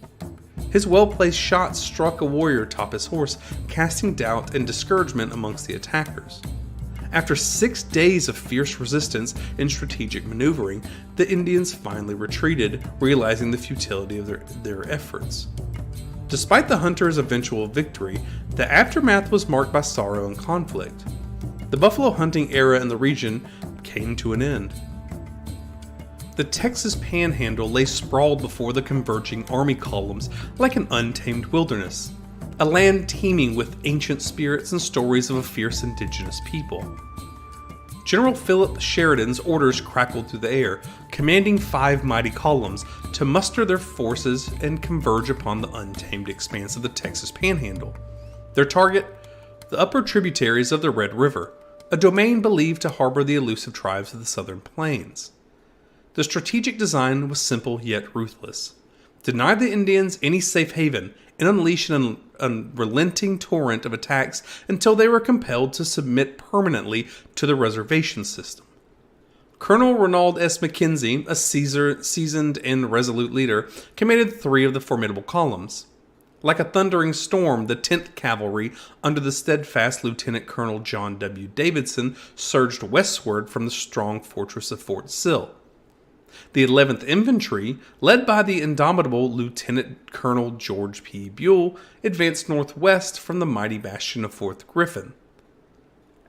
His well-placed shot struck a warrior atop his horse, casting doubt and discouragement amongst the attackers. After 6 days of fierce resistance and strategic maneuvering, the Indians finally retreated, realizing the futility of their efforts. Despite the hunters' eventual victory, the aftermath was marked by sorrow and conflict. The buffalo hunting era in the region came to an end. The Texas Panhandle lay sprawled before the converging army columns like an untamed wilderness, a land teeming with ancient spirits and stories of a fierce indigenous people. General Philip Sheridan's orders crackled through the air, commanding 5 mighty columns to muster their forces and converge upon the untamed expanse of the Texas Panhandle. Their target? The upper tributaries of the Red River, a domain believed to harbor the elusive tribes of the southern plains. The strategic design was simple yet ruthless. Deny the Indians any safe haven and unleash an unrelenting torrent of attacks until they were compelled to submit permanently to the reservation system. Colonel Ronald S. McKenzie, a seasoned and resolute leader, commanded 3 of the formidable columns. Like a thundering storm, the 10th Cavalry, under the steadfast Lieutenant Colonel John W. Davidson, surged westward from the strong fortress of Fort Sill. The 11th Infantry, led by the indomitable Lieutenant Colonel George P. Buell, advanced northwest from the mighty bastion of Fort Griffin.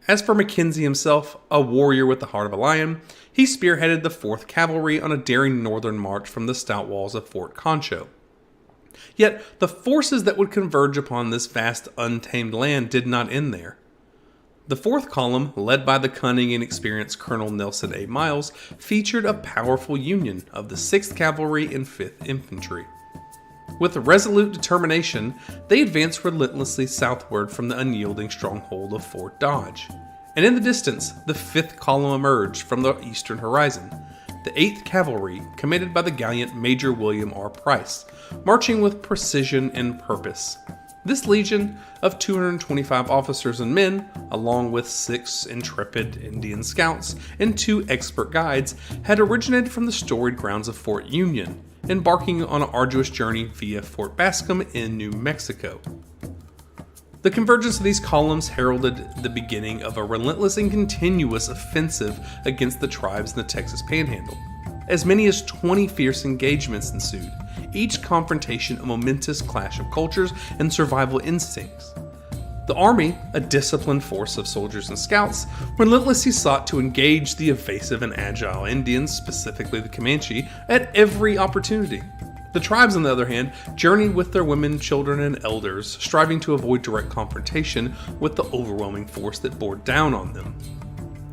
As for Mackenzie himself, a warrior with the heart of a lion, he spearheaded the 4th Cavalry on a daring northern march from the stout walls of Fort Concho. Yet, the forces that would converge upon this vast, untamed land did not end there. The 4th column, led by the cunning and experienced Colonel Nelson A. Miles, featured a powerful union of the 6th Cavalry and 5th Infantry. With resolute determination, they advanced relentlessly southward from the unyielding stronghold of Fort Dodge. And in the distance, the 5th column emerged from the eastern horizon, the 8th Cavalry, commanded by the gallant Major William R. Price, marching with precision and purpose. This legion of 225 officers and men, along with 6 intrepid Indian scouts and 2 expert guides, had originated from the storied grounds of Fort Union, embarking on an arduous journey via Fort Bascom in New Mexico. The convergence of these columns heralded the beginning of a relentless and continuous offensive against the tribes in the Texas Panhandle. As many as 20 fierce engagements ensued, each confrontation a momentous clash of cultures and survival instincts. The Army, a disciplined force of soldiers and scouts, relentlessly sought to engage the evasive and agile Indians, specifically the Comanche, at every opportunity. The tribes, on the other hand, journeyed with their women, children, and elders, striving to avoid direct confrontation with the overwhelming force that bore down on them.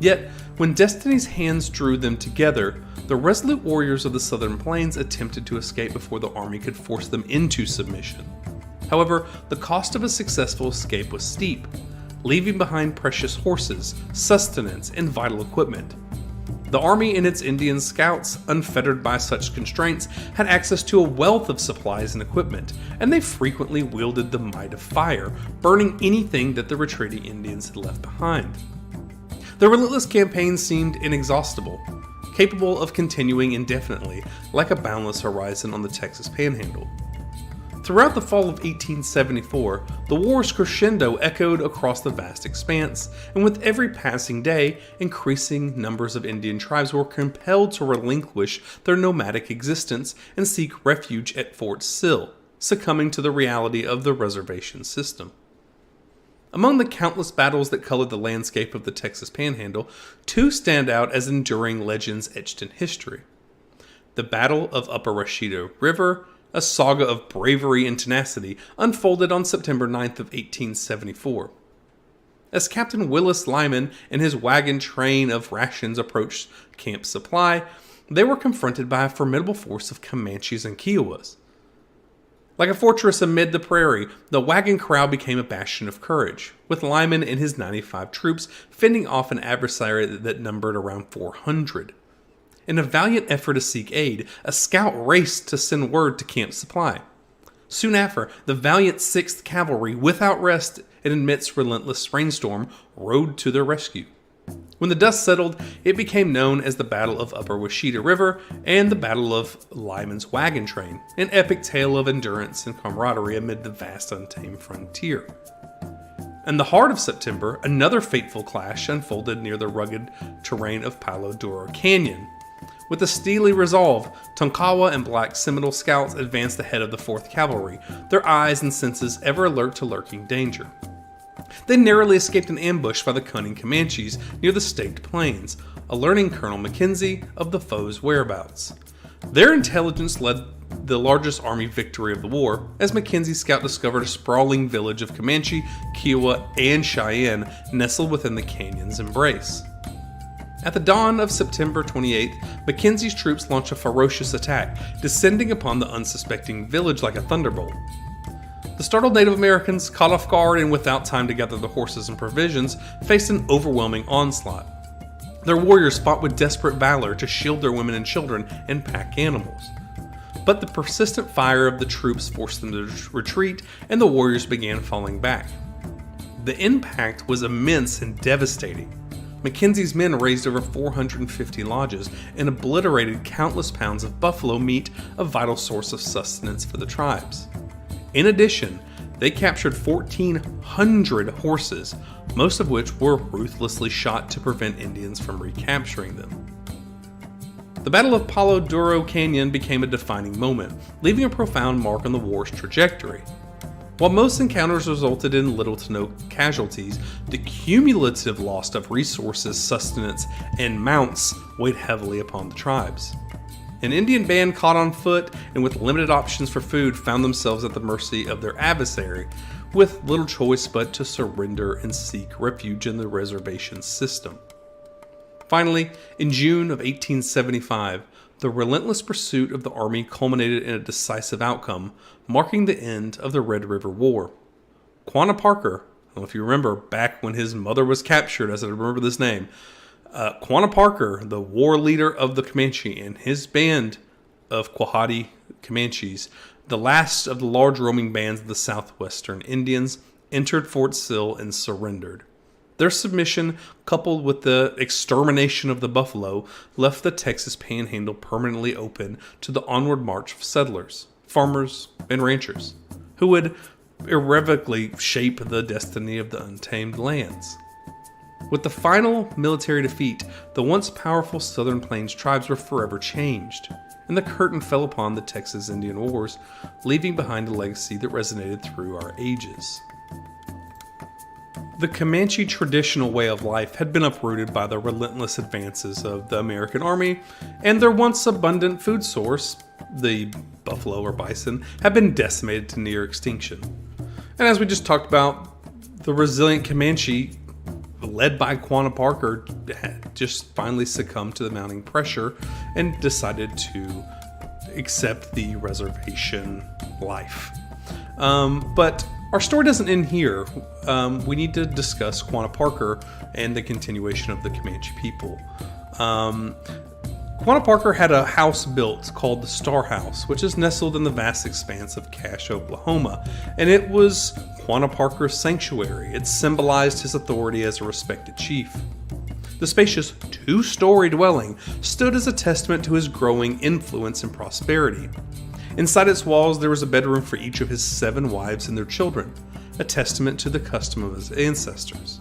Yet, when destiny's hands drew them together, the resolute warriors of the southern plains attempted to escape before the army could force them into submission. However, the cost of a successful escape was steep, leaving behind precious horses, sustenance, and vital equipment. The army and its Indian scouts, unfettered by such constraints, had access to a wealth of supplies and equipment, and they frequently wielded the might of fire, burning anything that the retreating Indians had left behind. The relentless campaign seemed inexhaustible, capable of continuing indefinitely, like a boundless horizon on the Texas Panhandle. Throughout the fall of 1874, the war's crescendo echoed across the vast expanse, and with every passing day, increasing numbers of Indian tribes were compelled to relinquish their nomadic existence and seek refuge at Fort Sill, succumbing to the reality of the reservation system. Among the countless battles that colored the landscape of the Texas Panhandle, 2 stand out as enduring legends etched in history. The Battle of Upper Washita River A saga of bravery and tenacity unfolded on September 9th of 1874. As Captain Willis Lyman and his wagon train of rations approached Camp Supply, they were confronted by a formidable force of Comanches and Kiowas. Like a fortress amid the prairie, the wagon corral became a bastion of courage, with Lyman and his 95 troops fending off an adversary that numbered around 400. In a valiant effort to seek aid, a scout raced to send word to Camp Supply. Soon after, the valiant 6th Cavalry, without rest and amidst relentless rainstorm, rode to their rescue. When the dust settled, it became known as the Battle of Upper Washita River and the Battle of Lyman's Wagon Train, an epic tale of endurance and camaraderie amid the vast untamed frontier. In the heart of September, another fateful clash unfolded near the rugged terrain of Palo Duro Canyon. With a steely resolve, Tonkawa and Black Seminole scouts advanced ahead of the 4th Cavalry, their eyes and senses ever alert to lurking danger. They narrowly escaped an ambush by the cunning Comanches near the Staked Plains, alerting Colonel Mackenzie of the foe's whereabouts. Their intelligence led the largest army victory of the war, as Mackenzie's scout discovered a sprawling village of Comanche, Kiowa, and Cheyenne nestled within the canyon's embrace. At the dawn of September 28th, Mackenzie's troops launched a ferocious attack, descending upon the unsuspecting village like a thunderbolt. The startled Native Americans, caught off guard and without time to gather the horses and provisions, faced an overwhelming onslaught. Their warriors fought with desperate valor to shield their women and children and pack animals. But the persistent fire of the troops forced them to retreat, and the warriors began falling back. The impact was immense and devastating. Mackenzie's men razed over 450 lodges and obliterated countless pounds of buffalo meat, a vital source of sustenance for the tribes. In addition, they captured 1,400 horses, most of which were ruthlessly shot to prevent Indians from recapturing them. The Battle of Palo Duro Canyon became a defining moment, leaving a profound mark on the war's trajectory. While most encounters resulted in little to no casualties, the cumulative loss of resources, sustenance, and mounts weighed heavily upon the tribes. An Indian band caught on foot and with limited options for food found themselves at the mercy of their adversary, with little choice but to surrender and seek refuge in the reservation system. Finally, in June of 1875, the relentless pursuit of the army culminated in a decisive outcome, marking the end of the Red River War. Quanah Parker, I don't know if you remember back when his mother was captured, as I remember this name, Quanah Parker, the war leader of the Comanche, and his band of Quahati Comanches, the last of the large roaming bands of the southwestern Indians, entered Fort Sill and surrendered. Their submission, coupled with the extermination of the buffalo, left the Texas Panhandle permanently open to the onward march of settlers, farmers, and ranchers, who would irrevocably shape the destiny of the untamed lands. With the final military defeat, the once powerful Southern Plains tribes were forever changed, and the curtain fell upon the Texas Indian Wars, leaving behind a legacy that resonated through our ages. The Comanche traditional way of life had been uprooted by the relentless advances of the American Army, and their once abundant food source, the buffalo or bison, had been decimated to near extinction. And as we just talked about, the resilient Comanche, led by Quanah Parker, had just finally succumbed to the mounting pressure and decided to accept the reservation life. But our story doesn't end here. We need to discuss Quanah Parker and the continuation of the Comanche people. Quanah Parker had a house built called the Star House, which is nestled in the vast expanse of Cache, Oklahoma, and it was Quanah Parker's sanctuary. It symbolized his authority as a respected chief. The spacious two-story dwelling stood as a testament to his growing influence and prosperity. Inside its walls, there was a bedroom for each of his 7 wives and their children, a testament to the custom of his ancestors.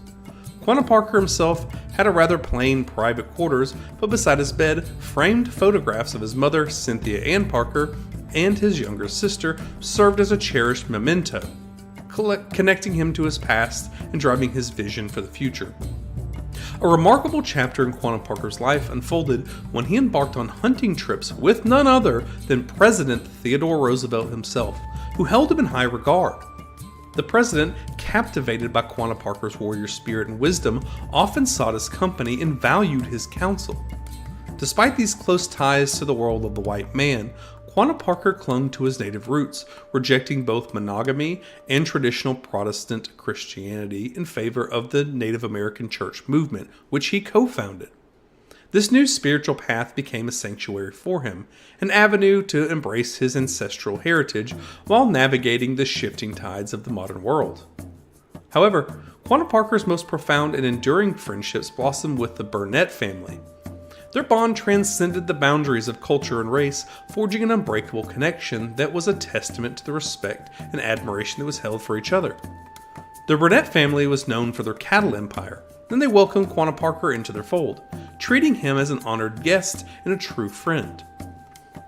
Quanah Parker himself had a rather plain private quarters, but beside his bed, framed photographs of his mother, Cynthia Ann Parker, and his younger sister served as a cherished memento, connecting him to his past and driving his vision for the future. A remarkable chapter in Quanah Parker's life unfolded when he embarked on hunting trips with none other than President Theodore Roosevelt himself, who held him in high regard. The president, captivated by Quanah Parker's warrior spirit and wisdom, often sought his company and valued his counsel. Despite these close ties to the world of the white man, Quanah Parker clung to his native roots, rejecting both monogamy and traditional Protestant Christianity in favor of the Native American church movement, which he co-founded. This new spiritual path became a sanctuary for him, an avenue to embrace his ancestral heritage while navigating the shifting tides of the modern world. However, Quanah Parker's most profound and enduring friendships blossomed with the Burnett family. Their bond transcended the boundaries of culture and race, forging an unbreakable connection that was a testament to the respect and admiration that was held for each other. The Burnett family was known for their cattle empire, and they welcomed Quanah Parker into their fold, treating him as an honored guest and a true friend.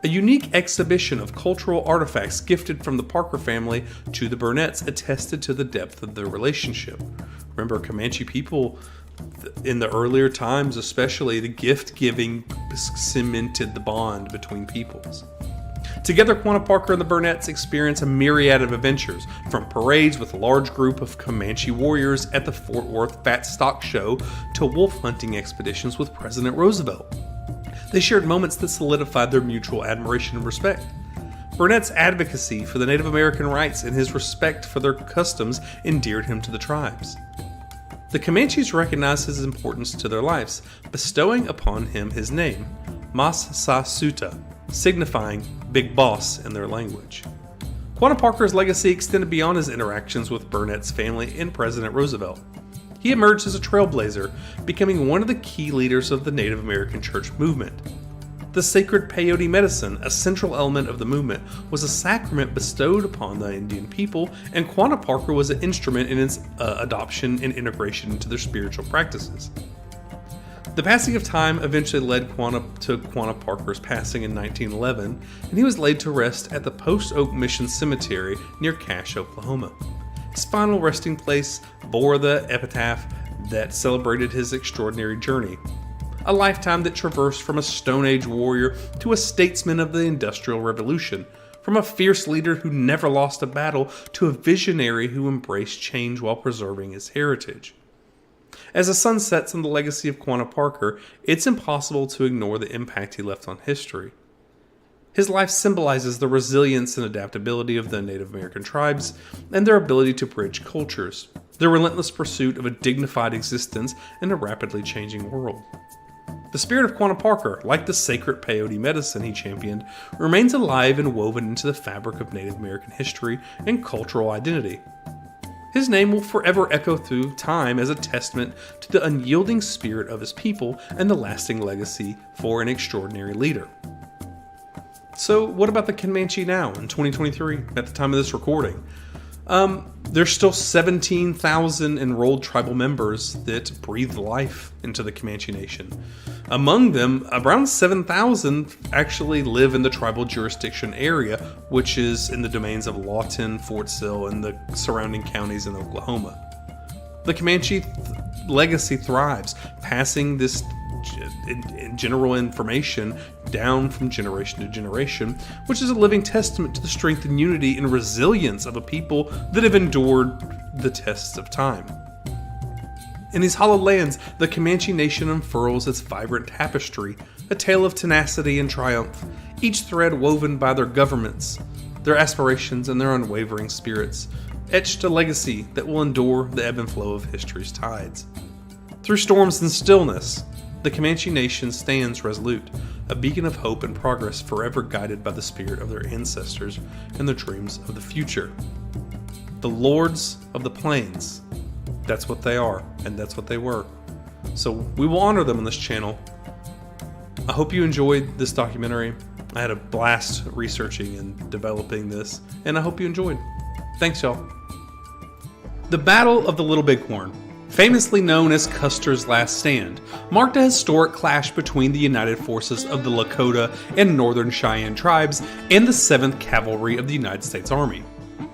A unique exhibition of cultural artifacts gifted from the Parker family to the Burnetts attested to the depth of their relationship. Remember, Comanche people, in the earlier times especially, the gift-giving cemented the bond between peoples. Together, Quanah Parker and the Burnetts experience a myriad of adventures, from parades with a large group of Comanche warriors at the Fort Worth Fat Stock Show to wolf hunting expeditions with President Roosevelt. They shared moments that solidified their mutual admiration and respect. Burnett's advocacy for the Native American rights and his respect for their customs endeared him to the tribes. The Comanches recognized his importance to their lives, bestowing upon him his name, Mas Sa Suta, signifying Big Boss in their language. Quanah Parker's legacy extended beyond his interactions with Burnett's family and President Roosevelt. He emerged as a trailblazer, becoming one of the key leaders of the Native American church movement. The sacred peyote medicine, a central element of the movement, was a sacrament bestowed upon the Indian people, and Quanah Parker was an instrument in its adoption and integration into their spiritual practices. The passing of time eventually led to Quanah Parker's passing in 1911, and he was laid to rest at the Post Oak Mission Cemetery near Cache, Oklahoma. His final resting place bore the epitaph that celebrated his extraordinary journey. A lifetime that traversed from a Stone Age warrior to a statesman of the Industrial Revolution, from a fierce leader who never lost a battle to a visionary who embraced change while preserving his heritage. As the sun sets on the legacy of Quanah Parker, it's impossible to ignore the impact he left on history. His life symbolizes the resilience and adaptability of the Native American tribes and their ability to bridge cultures, their relentless pursuit of a dignified existence in a rapidly changing world. The spirit of Quanah Parker, like the sacred peyote medicine he championed, remains alive and woven into the fabric of Native American history and cultural identity. His name will forever echo through time as a testament to the unyielding spirit of his people and the lasting legacy for an extraordinary leader. So, what about the Comanche now in 2023 at the time of this recording? There's still 17,000 enrolled tribal members that breathe life into the Comanche Nation. Among them, around 7,000 actually live in the tribal jurisdiction area, which is in the domains of Lawton, Fort Sill, and the surrounding counties in Oklahoma. The Comanche legacy thrives, passing this general information down from generation to generation, which is a living testament to the strength and unity and resilience of a people that have endured the tests of time. In these hallowed lands, the Comanche Nation unfurls its vibrant tapestry, a tale of tenacity and triumph, each thread woven by their governments, their aspirations, and their unwavering spirits, etched a legacy that will endure the ebb and flow of history's tides. Through storms and stillness, the Comanche Nation stands resolute, a beacon of hope and progress forever guided by the spirit of their ancestors and the dreams of the future. The Lords of the Plains. That's what they are, and that's what they were. So we will honor them on this channel. I hope you enjoyed this documentary. I had a blast researching and developing this, and I hope you enjoyed. Thanks, y'all. The Battle of the Little Bighorn, famously known as Custer's Last Stand, marked a historic clash between the united forces of the Lakota and Northern Cheyenne tribes and the 7th Cavalry of the United States Army.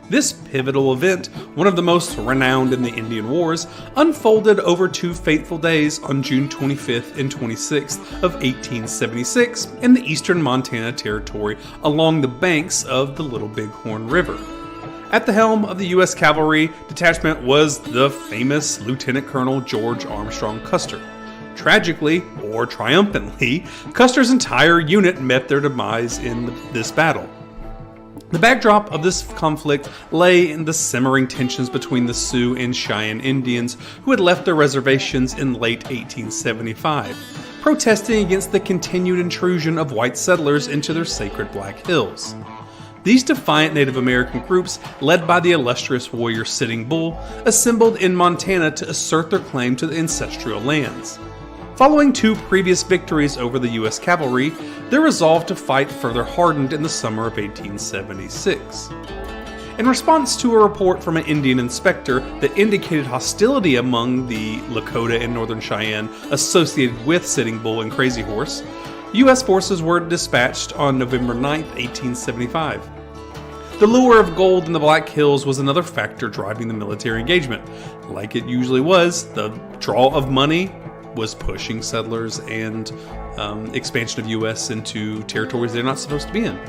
This pivotal event, one of the most renowned in the Indian Wars, unfolded over 2 fateful days on June 25th and 26th of 1876 in the eastern Montana Territory along the banks of the Little Bighorn River. At the helm of the U.S. Cavalry detachment was the famous Lieutenant Colonel George Armstrong Custer. Tragically, or triumphantly, Custer's entire unit met their demise in this battle. The backdrop of this conflict lay in the simmering tensions between the Sioux and Cheyenne Indians who had left their reservations in late 1875, protesting against the continued intrusion of white settlers into their sacred Black Hills. These defiant Native American groups, led by the illustrious warrior Sitting Bull, assembled in Montana to assert their claim to the ancestral lands. Following 2 previous victories over the U.S. cavalry, their resolve to fight further hardened in the summer of 1876. In response to a report from an Indian inspector that indicated hostility among the Lakota and Northern Cheyenne associated with Sitting Bull and Crazy Horse, U.S. forces were dispatched on November 9, 1875. The lure of gold in the Black Hills was another factor driving the military engagement. Like it usually was, the draw of money was pushing settlers and expansion of U.S. into territories they're not supposed to be in.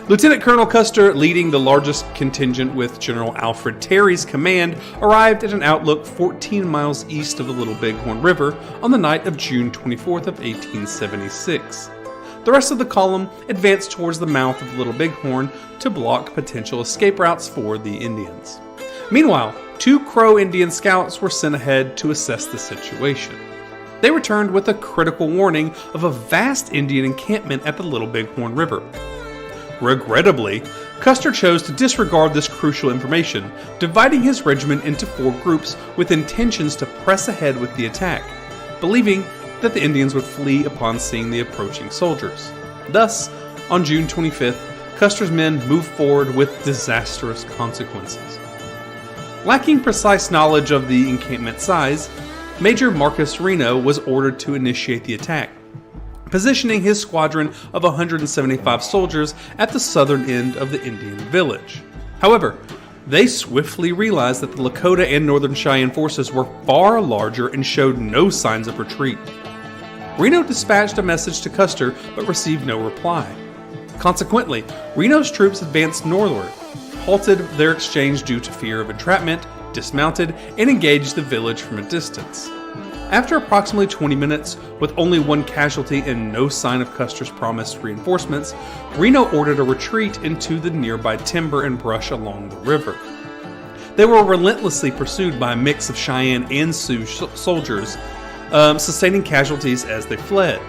Lieutenant Colonel Custer, leading the largest contingent with General Alfred Terry's command, arrived at an outlook 14 miles east of the Little Bighorn River on the night of June 24th of 1876. The rest of the column advanced towards the mouth of the Little Bighorn to block potential escape routes for the Indians. Meanwhile, 2 Crow Indian scouts were sent ahead to assess the situation. They returned with a critical warning of a vast Indian encampment at the Little Bighorn River. Regrettably, Custer chose to disregard this crucial information, dividing his regiment into 4 groups with intentions to press ahead with the attack, believing that the Indians would flee upon seeing the approaching soldiers. Thus, on June 25th, Custer's men moved forward with disastrous consequences. Lacking precise knowledge of the encampment size, Major Marcus Reno was ordered to initiate the attack, positioning his squadron of 175 soldiers at the southern end of the Indian village. However, they swiftly realized that the Lakota and Northern Cheyenne forces were far larger and showed no signs of retreat. Reno dispatched a message to Custer but received no reply. Consequently, Reno's troops advanced northward, halted their exchange due to fear of entrapment, dismounted, and engaged the village from a distance. After approximately 20 minutes, with only 1 casualty and no sign of Custer's promised reinforcements, Reno ordered a retreat into the nearby timber and brush along the river. They were relentlessly pursued by a mix of Cheyenne and Sioux soldiers, sustaining casualties as they fled.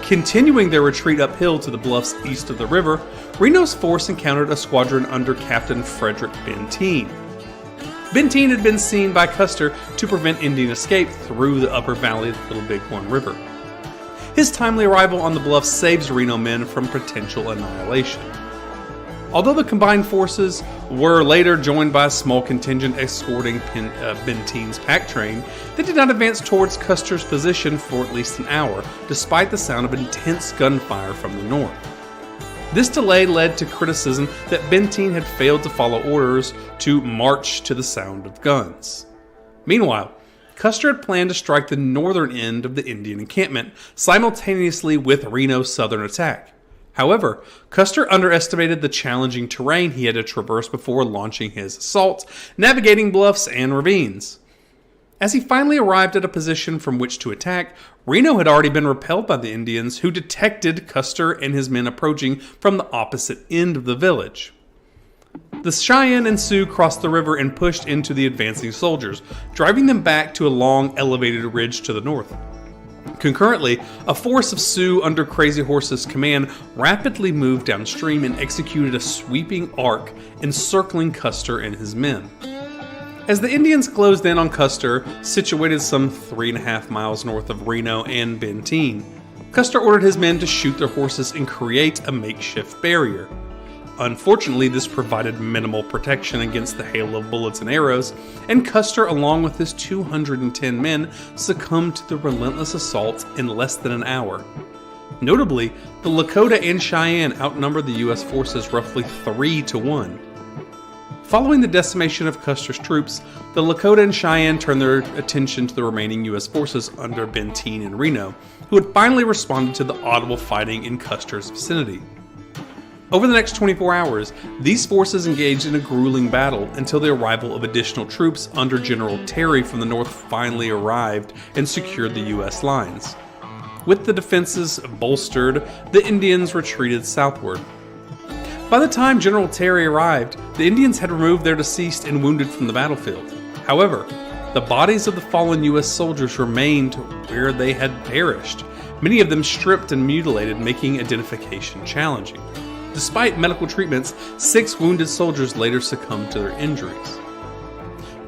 Continuing their retreat uphill to the bluffs east of the river, Reno's force encountered a squadron under Captain Frederick Benteen. Benteen had been seen by Custer to prevent Indian escape through the upper valley of the Little Bighorn River. His timely arrival on the bluff saves Reno men from potential annihilation. Although the combined forces were later joined by a small contingent escorting Benteen's pack train, they did not advance towards Custer's position for at least an hour, despite the sound of intense gunfire from the north. This delay led to criticism that Benteen had failed to follow orders to march to the sound of guns. Meanwhile, Custer had planned to strike the northern end of the Indian encampment simultaneously with Reno's southern attack. However, Custer underestimated the challenging terrain he had to traverse before launching his assault, navigating bluffs and ravines. As he finally arrived at a position from which to attack, Reno had already been repelled by the Indians, who detected Custer and his men approaching from the opposite end of the village. The Cheyenne and Sioux crossed the river and pushed into the advancing soldiers, driving them back to a long elevated ridge to the north. Concurrently, a force of Sioux under Crazy Horse's command rapidly moved downstream and executed a sweeping arc encircling Custer and his men. As the Indians closed in on Custer, situated some 3.5 miles north of Reno and Benteen, Custer ordered his men to shoot their horses and create a makeshift barrier. Unfortunately, this provided minimal protection against the hail of bullets and arrows, and Custer, along with his 210 men, succumbed to the relentless assault in less than an hour. Notably, the Lakota and Cheyenne outnumbered the U.S. forces roughly 3-1. Following the decimation of Custer's troops, the Lakota and Cheyenne turned their attention to the remaining U.S. forces under Benteen and Reno, who had finally responded to the audible fighting in Custer's vicinity. Over the next 24 hours, these forces engaged in a grueling battle until the arrival of additional troops under General Terry from the north finally arrived and secured the U.S. lines. With the defenses bolstered, the Indians retreated southward. By the time General Terry arrived, the Indians had removed their deceased and wounded from the battlefield. However, the bodies of the fallen U.S. soldiers remained where they had perished, many of them stripped and mutilated, making identification challenging. Despite medical treatments, 6 wounded soldiers later succumbed to their injuries.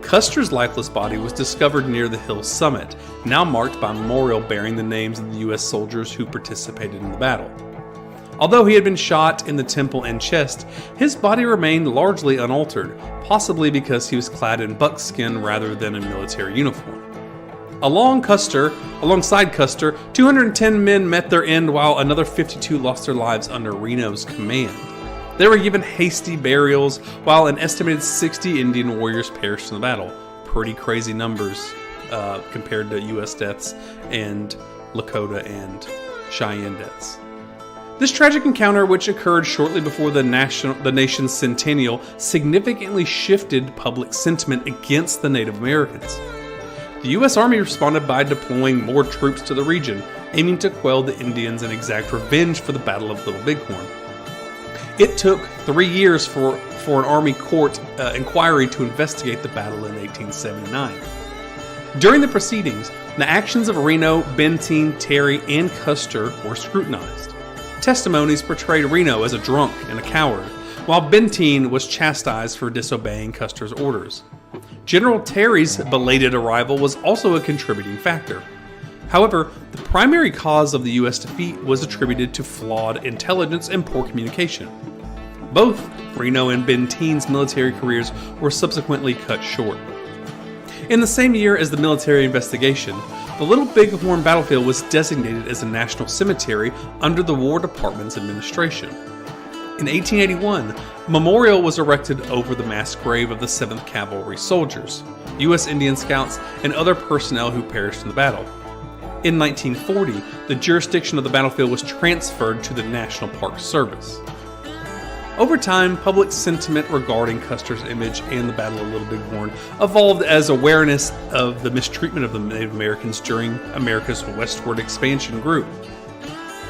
Custer's lifeless body was discovered near the hill's summit, now marked by a memorial bearing the names of the U.S. soldiers who participated in the battle. Although he had been shot in the temple and chest, his body remained largely unaltered, possibly because he was clad in buckskin rather than in military uniform. Alongside Custer, 210 men met their end while another 52 lost their lives under Reno's command. They were given hasty burials while an estimated 60 Indian warriors perished in the battle. Pretty crazy numbers compared to U.S. deaths and Lakota and Cheyenne deaths. This tragic encounter, which occurred shortly before the nation's centennial, significantly shifted public sentiment against the Native Americans. The U.S. Army responded by deploying more troops to the region, aiming to quell the Indians and exact revenge for the Battle of Little Bighorn. It took 3 years for an Army court inquiry to investigate the battle in 1879. During the proceedings, the actions of Reno, Benteen, Terry, and Custer were scrutinized. Testimonies portrayed Reno as a drunk and a coward, while Benteen was chastised for disobeying Custer's orders. General Terry's belated arrival was also a contributing factor. However, the primary cause of the U.S. defeat was attributed to flawed intelligence and poor communication. Both Reno and Benteen's military careers were subsequently cut short. In the same year as the military investigation, the Little Bighorn battlefield was designated as a national cemetery under the War Department's administration. In 1881, a memorial was erected over the mass grave of the 7th Cavalry soldiers, U.S. Indian Scouts, and other personnel who perished in the battle. In 1940, the jurisdiction of the battlefield was transferred to the National Park Service. Over time, public sentiment regarding Custer's image and the Battle of Little Bighorn evolved as awareness of the mistreatment of the Native Americans during America's westward expansion grew.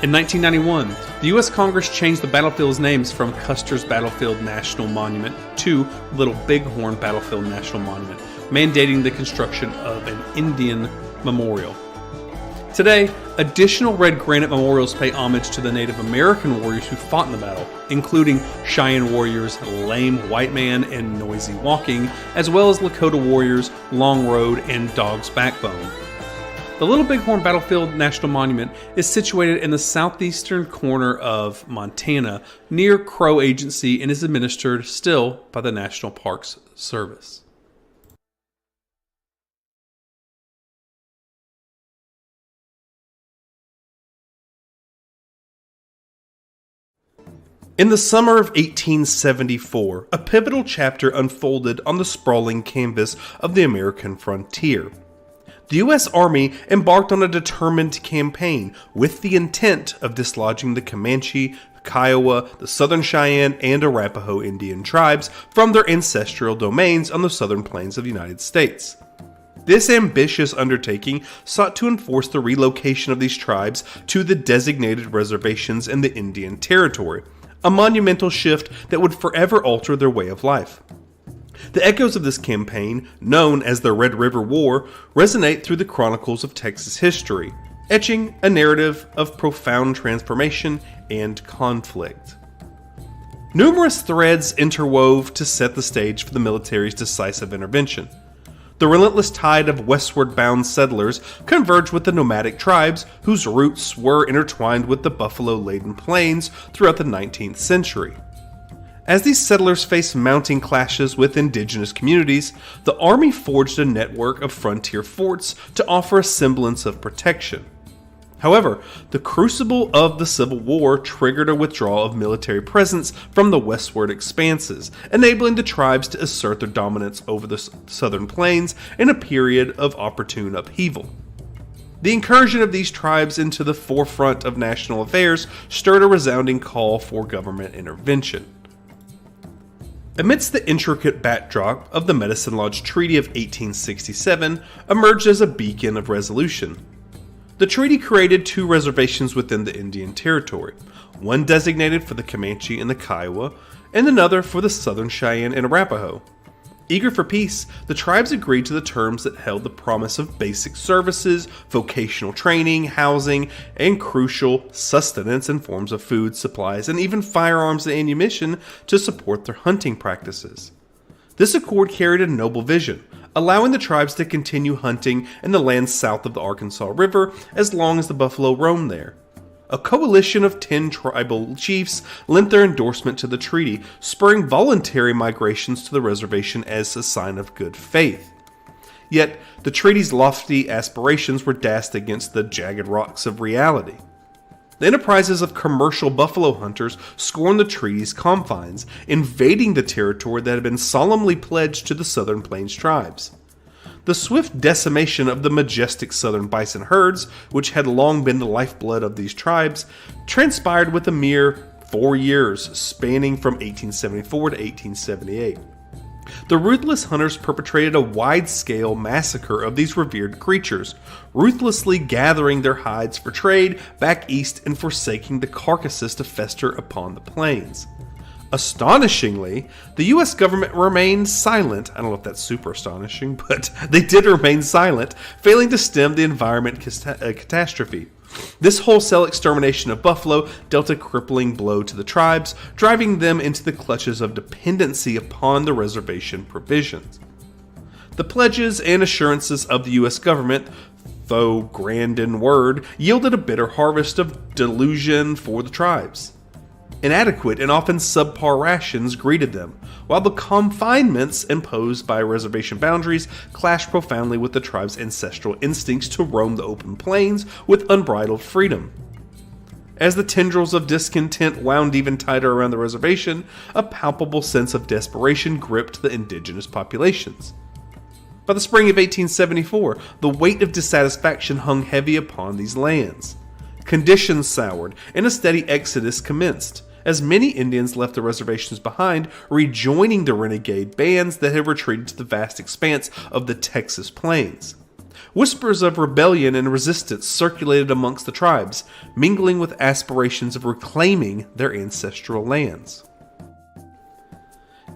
In 1991, the U.S. Congress changed the battlefield's names from Custer's Battlefield National Monument to Little Bighorn Battlefield National Monument, mandating the construction of an Indian memorial. Today, additional red granite memorials pay homage to the Native American warriors who fought in the battle, including Cheyenne warriors Lame White Man and Noisy Walking, as well as Lakota warriors Long Road and Dog's Backbone. The Little Bighorn Battlefield National Monument is situated in the southeastern corner of Montana, near Crow Agency, and is administered still by the National Parks Service. In the summer of 1874, a pivotal chapter unfolded on the sprawling canvas of the American frontier. The U.S. Army embarked on a determined campaign with the intent of dislodging the Comanche, Kiowa, the Southern Cheyenne, and Arapaho Indian tribes from their ancestral domains on the southern plains of the United States. This ambitious undertaking sought to enforce the relocation of these tribes to the designated reservations in the Indian Territory, a monumental shift that would forever alter their way of life. The echoes of this campaign, known as the Red River War, resonate through the chronicles of Texas history, etching a narrative of profound transformation and conflict. Numerous threads interwove to set the stage for the military's decisive intervention. The relentless tide of westward-bound settlers converged with the nomadic tribes whose roots were intertwined with the buffalo-laden plains throughout the 19th century. As these settlers faced mounting clashes with indigenous communities, the Army forged a network of frontier forts to offer a semblance of protection. However, the crucible of the Civil War triggered a withdrawal of military presence from the westward expanses, enabling the tribes to assert their dominance over the southern plains in a period of opportune upheaval. The incursion of these tribes into the forefront of national affairs stirred a resounding call for government intervention. Amidst the intricate backdrop of the Medicine Lodge Treaty of 1867 emerged as a beacon of resolution. The treaty created 2 reservations within the Indian Territory, one designated for the Comanche and the Kiowa, and another for the Southern Cheyenne and Arapaho. Eager for peace, the tribes agreed to the terms that held the promise of basic services, vocational training, housing, and crucial sustenance in forms of food, supplies, and even firearms and ammunition to support their hunting practices. This accord carried a noble vision, allowing the tribes to continue hunting in the lands south of the Arkansas River as long as the buffalo roamed there. A coalition of 10 tribal chiefs lent their endorsement to the treaty, spurring voluntary migrations to the reservation as a sign of good faith. Yet, the treaty's lofty aspirations were dashed against the jagged rocks of reality. The enterprises of commercial buffalo hunters scorned the treaty's confines, invading the territory that had been solemnly pledged to the Southern Plains tribes. The swift decimation of the majestic southern bison herds, which had long been the lifeblood of these tribes, transpired with a mere 4 years, spanning from 1874 to 1878. The ruthless hunters perpetrated a wide-scale massacre of these revered creatures, ruthlessly gathering their hides for trade back east and forsaking the carcasses to fester upon the plains. Astonishingly, the U.S. government remained silent. I don't know if that's super astonishing, but they did remain silent, failing to stem the environment catastrophe. This wholesale extermination of buffalo dealt a crippling blow to the tribes, driving them into the clutches of dependency upon the reservation provisions. The pledges and assurances of the U.S. government, though grand in word, yielded a bitter harvest of delusion for the tribes. Inadequate and often subpar rations greeted them, while the confinements imposed by reservation boundaries clashed profoundly with the tribe's ancestral instincts to roam the open plains with unbridled freedom. As the tendrils of discontent wound even tighter around the reservation, a palpable sense of desperation gripped the indigenous populations. By the spring of 1874, the weight of dissatisfaction hung heavy upon these lands. Conditions soured, and a steady exodus commenced, as many Indians left the reservations behind, rejoining the renegade bands that had retreated to the vast expanse of the Texas plains. Whispers of rebellion and resistance circulated amongst the tribes, mingling with aspirations of reclaiming their ancestral lands.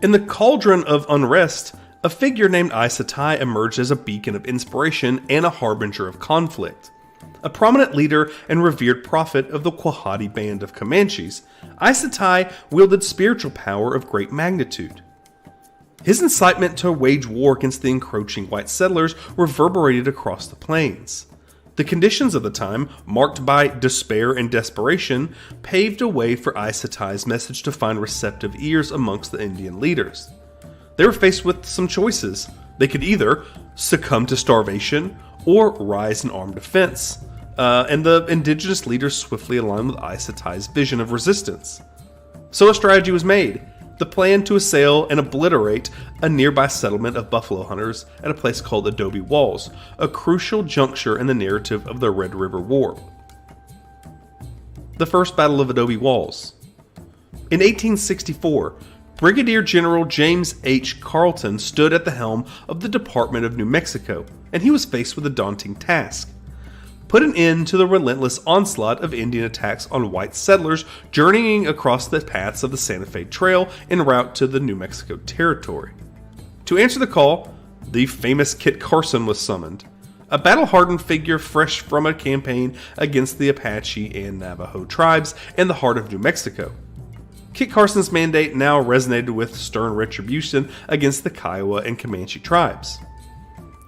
In the cauldron of unrest, a figure named Aes Sedai emerged as a beacon of inspiration and a harbinger of conflict. A prominent leader and revered prophet of the Quahati band of Comanches, Aes Sedai wielded spiritual power of great magnitude. His incitement to wage war against the encroaching white settlers reverberated across the plains. The conditions of the time, marked by despair and desperation, paved a way for Aes Sedai's message to find receptive ears amongst the Indian leaders. They were faced with some choices. They could either succumb to starvation or rise in armed defense, and the indigenous leaders swiftly aligned with Aes Sedai's vision of resistance. So a strategy was made: the plan to assail and obliterate a nearby settlement of buffalo hunters at a place called Adobe Walls, a crucial juncture in the narrative of the Red River War. The First Battle of Adobe Walls. In 1864, Brigadier General James H. Carleton stood at the helm of the Department of New Mexico, and he was faced with a daunting task: put an end to the relentless onslaught of Indian attacks on white settlers journeying across the paths of the Santa Fe Trail en route to the New Mexico Territory. To answer the call, the famous Kit Carson was summoned, a battle-hardened figure fresh from a campaign against the Apache and Navajo tribes in the heart of New Mexico. Kit Carson's mandate now resonated with stern retribution against the Kiowa and Comanche tribes.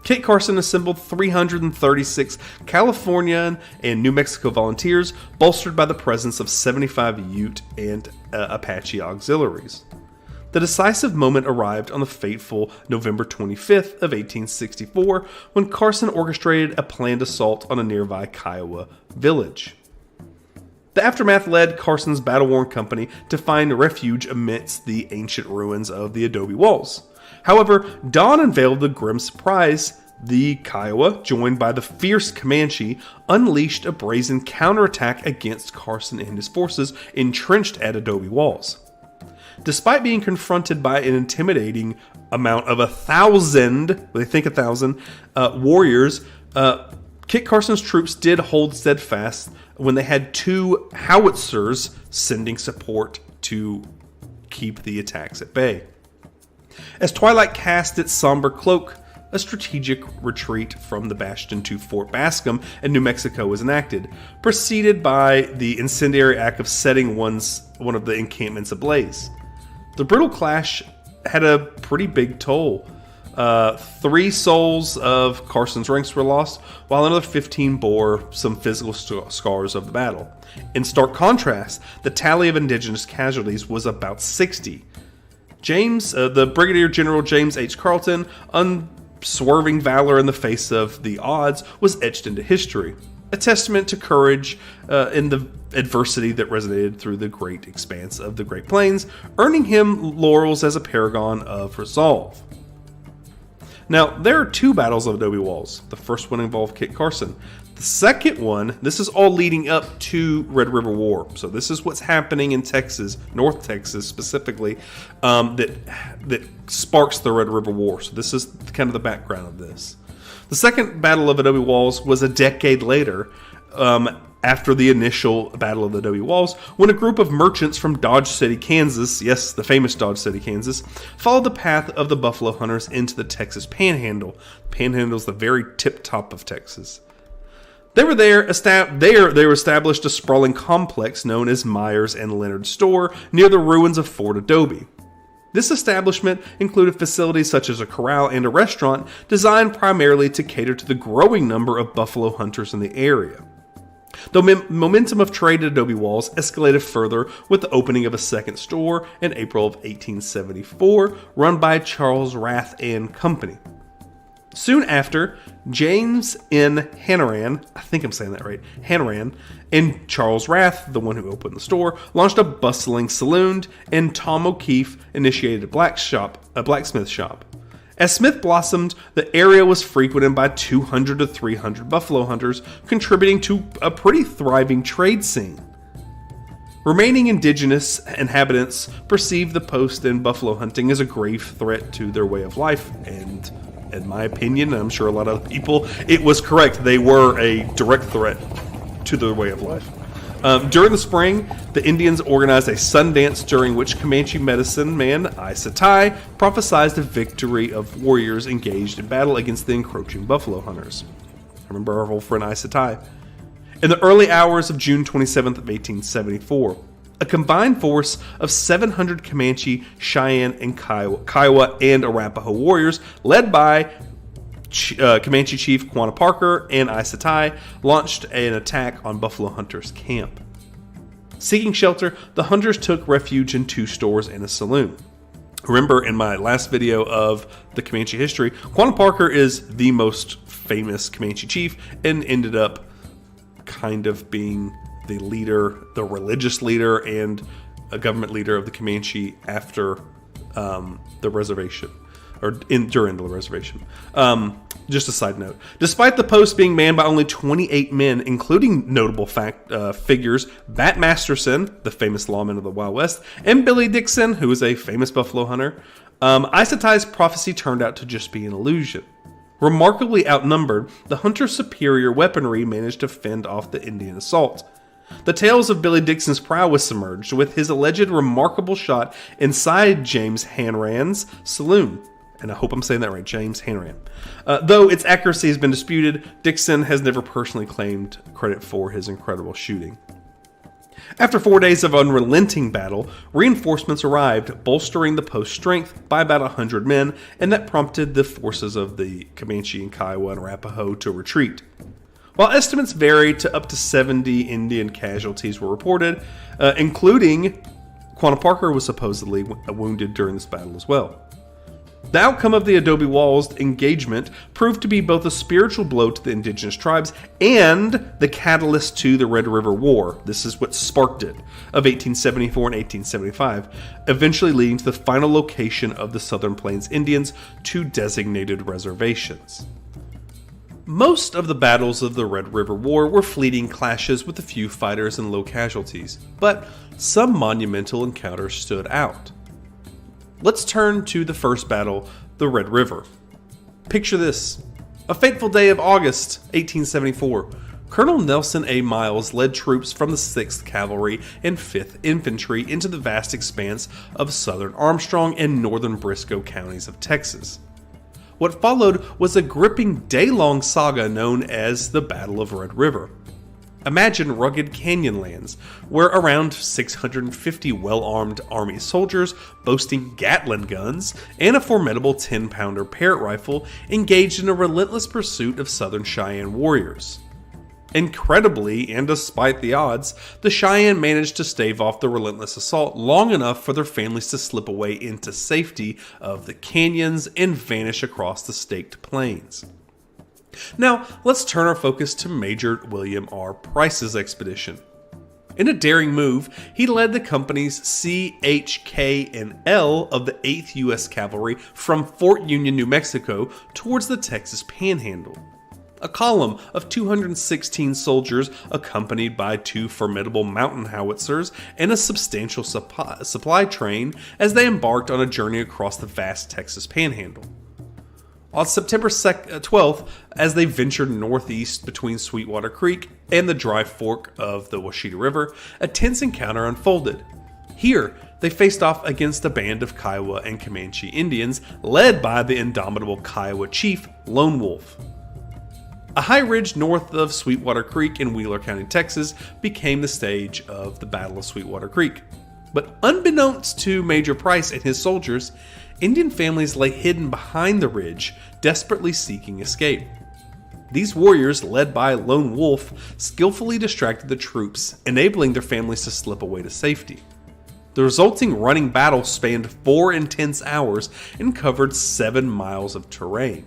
Kit Carson assembled 336 Californian and New Mexico volunteers, bolstered by the presence of 75 Ute and Apache auxiliaries. The decisive moment arrived on the fateful November 25th of 1864 when Carson orchestrated a planned assault on a nearby Kiowa village. The aftermath led Carson's battle-worn company to find refuge amidst the ancient ruins of the Adobe walls. However, dawn unveiled the grim surprise. The Kiowa, joined by the fierce Comanche, unleashed a brazen counterattack against Carson and his forces entrenched at Adobe walls. Despite being confronted by an intimidating amount of 1,000, they think 1,000, warriors, Kit Carson's troops did hold steadfast when they had 2 howitzers sending support to keep the attacks at bay. As twilight cast its somber cloak, a strategic retreat from the bastion to Fort Bascom in New Mexico was enacted, preceded by the incendiary act of setting one of the encampments ablaze. The brutal clash had a pretty big toll. 3 souls of Carson's ranks were lost, while another 15 bore some physical scars of the battle. In stark contrast, the tally of indigenous casualties was about 60. The Brigadier General James H. Carleton, unswerving valor in the face of the odds, was etched into history, a testament to courage in the adversity that resonated through the great expanse of the Great Plains, earning him laurels as a paragon of resolve. Now, there are 2 battles of Adobe walls. The first one involved Kit Carson. The second one, this is all leading up to Red River War. So this is what's happening in Texas, North Texas specifically, that sparks the Red River War. So this is kind of the background of this. The second Battle of Adobe Walls was a decade later, after the initial Battle of the Adobe Walls, when a group of merchants from Dodge City, Kansas, yes, the famous Dodge City, Kansas, followed the path of the buffalo hunters into the Texas Panhandle. Panhandle is the very tip-top of Texas. They were established a sprawling complex known as Myers and Leonard Store near the ruins of Fort Adobe. This establishment included facilities such as a corral and a restaurant designed primarily to cater to the growing number of buffalo hunters in the area. The momentum of trade at Adobe Walls escalated further with the opening of a second store in April of 1874, run by Charles Rath and Company. Soon after, James N. Hannaran, I think I'm saying that right, Hannaran, and Charles Rath, the one who opened the store, launched a bustling saloon, and Tom O'Keefe initiated a blacksmith shop. As Smith blossomed, the area was frequented by 200 to 300 buffalo hunters, contributing to a pretty thriving trade scene. Remaining indigenous inhabitants perceived the post in buffalo hunting as a grave threat to their way of life, and in my opinion, and I'm sure a lot of other people, it was correct. They were a direct threat to their way of life. During the spring, the Indians organized a sun dance during which Comanche medicine man Isatai prophesied the victory of warriors engaged in battle against the encroaching buffalo hunters. Remember our old friend Isatai. In the early hours of June 27th of 1874, a combined force of 700 Comanche, Cheyenne, and Kiowa and Arapaho warriors, led by Comanche chief Quanah Parker and Isatai, launched an attack on Buffalo Hunters' camp. Seeking shelter, the hunters took refuge in 2 stores and a saloon. Remember, in my last video of the Comanche history, Quanah Parker is the most famous Comanche chief and ended up kind of being the leader, the religious leader, and a government leader of the Comanche after the reservation, or during the reservation. Just a side note. Despite the post being manned by only 28 men, including notable figures Bat Masterson, the famous lawman of the Wild West, and Billy Dixon, who was a famous buffalo hunter, Isatai's prophecy turned out to just be an illusion. Remarkably outnumbered, the hunter's superior weaponry managed to fend off the Indian assault. The tales of Billy Dixon's prowess emerged with his alleged remarkable shot inside James Hanran's saloon. And I hope I'm saying that right, James Hanran. Though its accuracy has been disputed, Dixon has never personally claimed credit for his incredible shooting. After 4 days of unrelenting battle, reinforcements arrived, bolstering the post's strength by about 100 men, and that prompted the forces of the Comanche and Kiowa and Arapaho to retreat. While estimates varied to up to 70 Indian casualties were reported, including Quanah Parker was supposedly wounded during this battle as well. The outcome of the Adobe Walls engagement proved to be both a spiritual blow to the indigenous tribes and the catalyst to the Red River War. This is what sparked it, of 1874 and 1875, eventually leading to the final location of the Southern Plains Indians to designated reservations. Most of the battles of the Red River War were fleeting clashes with a few fighters and low casualties, but some monumental encounters stood out. Let's turn to the first battle, the Red River. Picture this. A fateful day of August 1874, Colonel Nelson A. Miles led troops from the 6th Cavalry and 5th Infantry into the vast expanse of southern Armstrong and northern Briscoe counties of Texas. What followed was a gripping day-long saga known as the Battle of Red River. Imagine rugged canyon lands, where around 650 well-armed Army soldiers boasting Gatling guns and a formidable 10-pounder Parrott rifle engaged in a relentless pursuit of Southern Cheyenne warriors. Incredibly, and despite the odds, the Cheyenne managed to stave off the relentless assault long enough for their families to slip away into safety of the canyons and vanish across the staked plains. Now, let's turn our focus to Major William R. Price's expedition. In a daring move, he led the companies C, H, K, and L of the 8th U.S. Cavalry from Fort Union, New Mexico, towards the Texas Panhandle. A column of 216 soldiers accompanied by 2 formidable mountain howitzers and a substantial supply train as they embarked on a journey across the vast Texas Panhandle. On September 12th, as they ventured northeast between Sweetwater Creek and the dry fork of the Washita River, a tense encounter unfolded. Here, they faced off against a band of Kiowa and Comanche Indians led by the indomitable Kiowa chief, Lone Wolf. A high ridge north of Sweetwater Creek in Wheeler County, Texas, became the stage of the Battle of Sweetwater Creek. But unbeknownst to Major Price and his soldiers, Indian families lay hidden behind the ridge, desperately seeking escape. These warriors, led by Lone Wolf, skillfully distracted the troops, enabling their families to slip away to safety. The resulting running battle spanned 4 intense hours and covered 7 miles of terrain.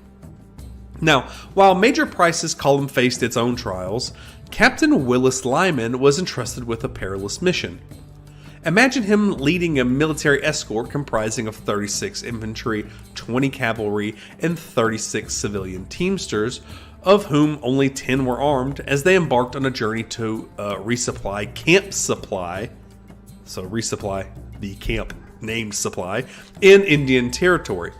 Now, while Major Price's column faced its own trials, Captain Willis Lyman was entrusted with a perilous mission. Imagine him leading a military escort comprising of 36 infantry, 20 cavalry, and 36 civilian teamsters, of whom only 10 were armed, as they embarked on a journey to resupply Camp Supply, so resupply the camp named Supply, in Indian Territory.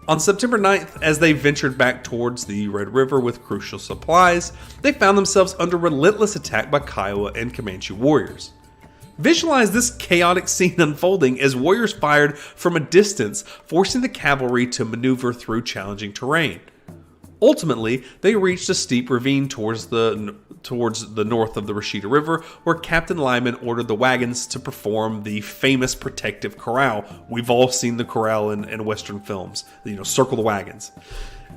On September 9th, as they ventured back towards the Red River with crucial supplies, they found themselves under relentless attack by Kiowa and Comanche warriors. Visualize this chaotic scene unfolding as warriors fired from a distance, forcing the cavalry to maneuver through challenging terrain. Ultimately, they reached a steep ravine towards the north of the Washita River, where Captain Lyman ordered the wagons to perform the famous protective corral. We've all seen the corral in Western films, circle the wagons.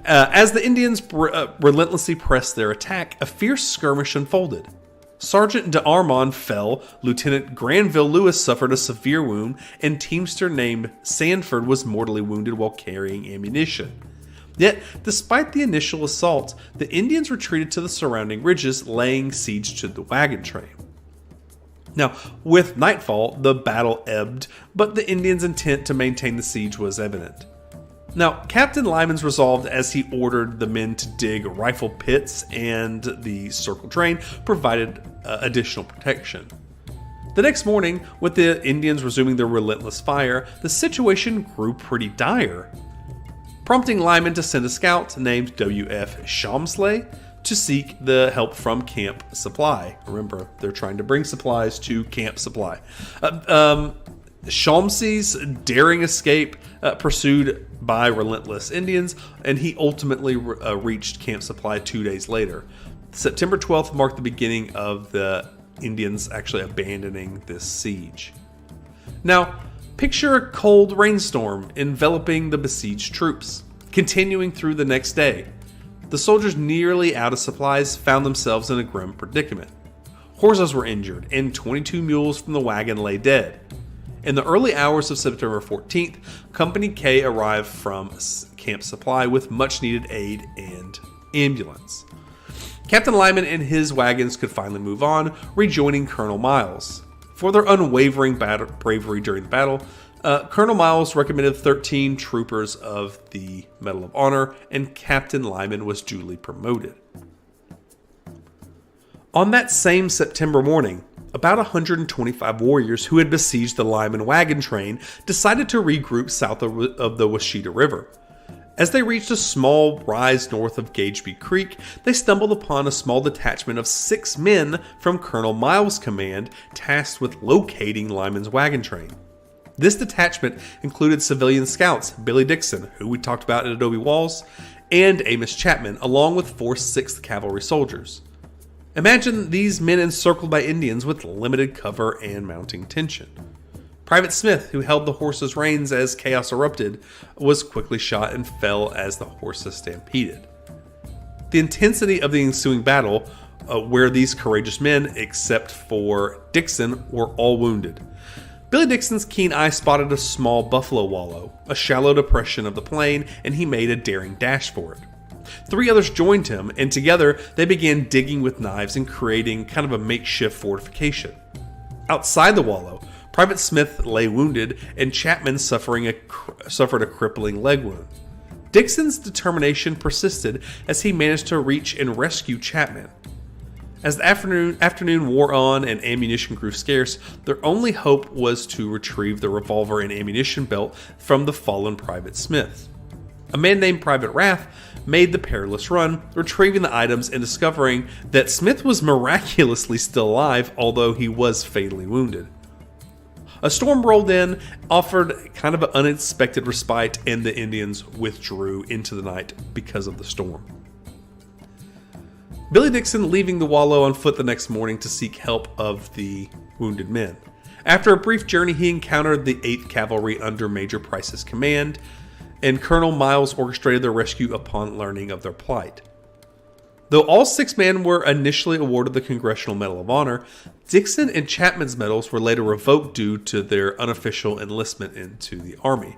As the Indians relentlessly pressed their attack, a fierce skirmish unfolded. Sergeant DeArmond fell, Lieutenant Granville Lewis suffered a severe wound, and teamster named Sanford was mortally wounded while carrying ammunition. Yet, despite the initial assault, the Indians retreated to the surrounding ridges, laying siege to the wagon train. Now, with nightfall, the battle ebbed, but the Indians' intent to maintain the siege was evident. Now, Captain Lyman's resolved as he ordered the men to dig rifle pits, and the circle train provided additional protection. The next morning, with the Indians resuming their relentless fire, the situation grew pretty dire, prompting Lyman to send a scout named W.F. Shamsley to seek the help from Camp Supply. Remember, they're trying to bring supplies to Camp Supply. Shamsey's daring escape pursued by relentless Indians, and he ultimately reached Camp Supply 2 days later. September 12th marked the beginning of the Indians actually abandoning this siege. Now, picture a cold rainstorm enveloping the besieged troops. Continuing through the next day, the soldiers, nearly out of supplies, found themselves in a grim predicament. Horses were injured, and 22 mules from the wagon lay dead. In the early hours of September 14th, Company K arrived from Camp Supply with much-needed aid and ambulance. Captain Lyman and his wagons could finally move on, rejoining Colonel Miles. For their unwavering bravery during the battle, Colonel Miles recommended 13 troopers of the Medal of Honor, and Captain Lyman was duly promoted. On that same September morning, about 125 warriors who had besieged the Lyman wagon train decided to regroup south of the Washita River. As they reached a small rise north of Gageby Creek, they stumbled upon a small detachment of 6 men from Colonel Miles' command tasked with locating Lyman's wagon train. This detachment included civilian scouts Billy Dixon, who we talked about in Adobe Walls, and Amos Chapman, along with 4 6th Cavalry soldiers. Imagine these men encircled by Indians with limited cover and mounting tension. Private Smith, who held the horses' reins as chaos erupted, was quickly shot and fell as the horses stampeded. The intensity of the ensuing battle, where these courageous men, except for Dixon, were all wounded. Billy Dixon's keen eye spotted a small buffalo wallow, a shallow depression of the plain, and he made a daring dash for it. 3 others joined him, and together they began digging with knives and creating kind of a makeshift fortification. Outside the wallow, Private Smith lay wounded, and Chapman suffered a crippling leg wound. Dixon's determination persisted as he managed to reach and rescue Chapman. As the afternoon wore on and ammunition grew scarce, their only hope was to retrieve the revolver and ammunition belt from the fallen Private Smith. A man named Private Rath made the perilous run, retrieving the items and discovering that Smith was miraculously still alive, although he was fatally wounded. A storm rolled in, offered kind of an unexpected respite, and the Indians withdrew into the night because of the storm. Billy Dixon leaving the wallow on foot the next morning to seek help of the wounded men. After a brief journey, he encountered the 8th Cavalry under Major Price's command, and Colonel Miles orchestrated their rescue upon learning of their plight. Though all 6 men were initially awarded the Congressional Medal of Honor, Dixon and Chapman's medals were later revoked due to their unofficial enlistment into the Army.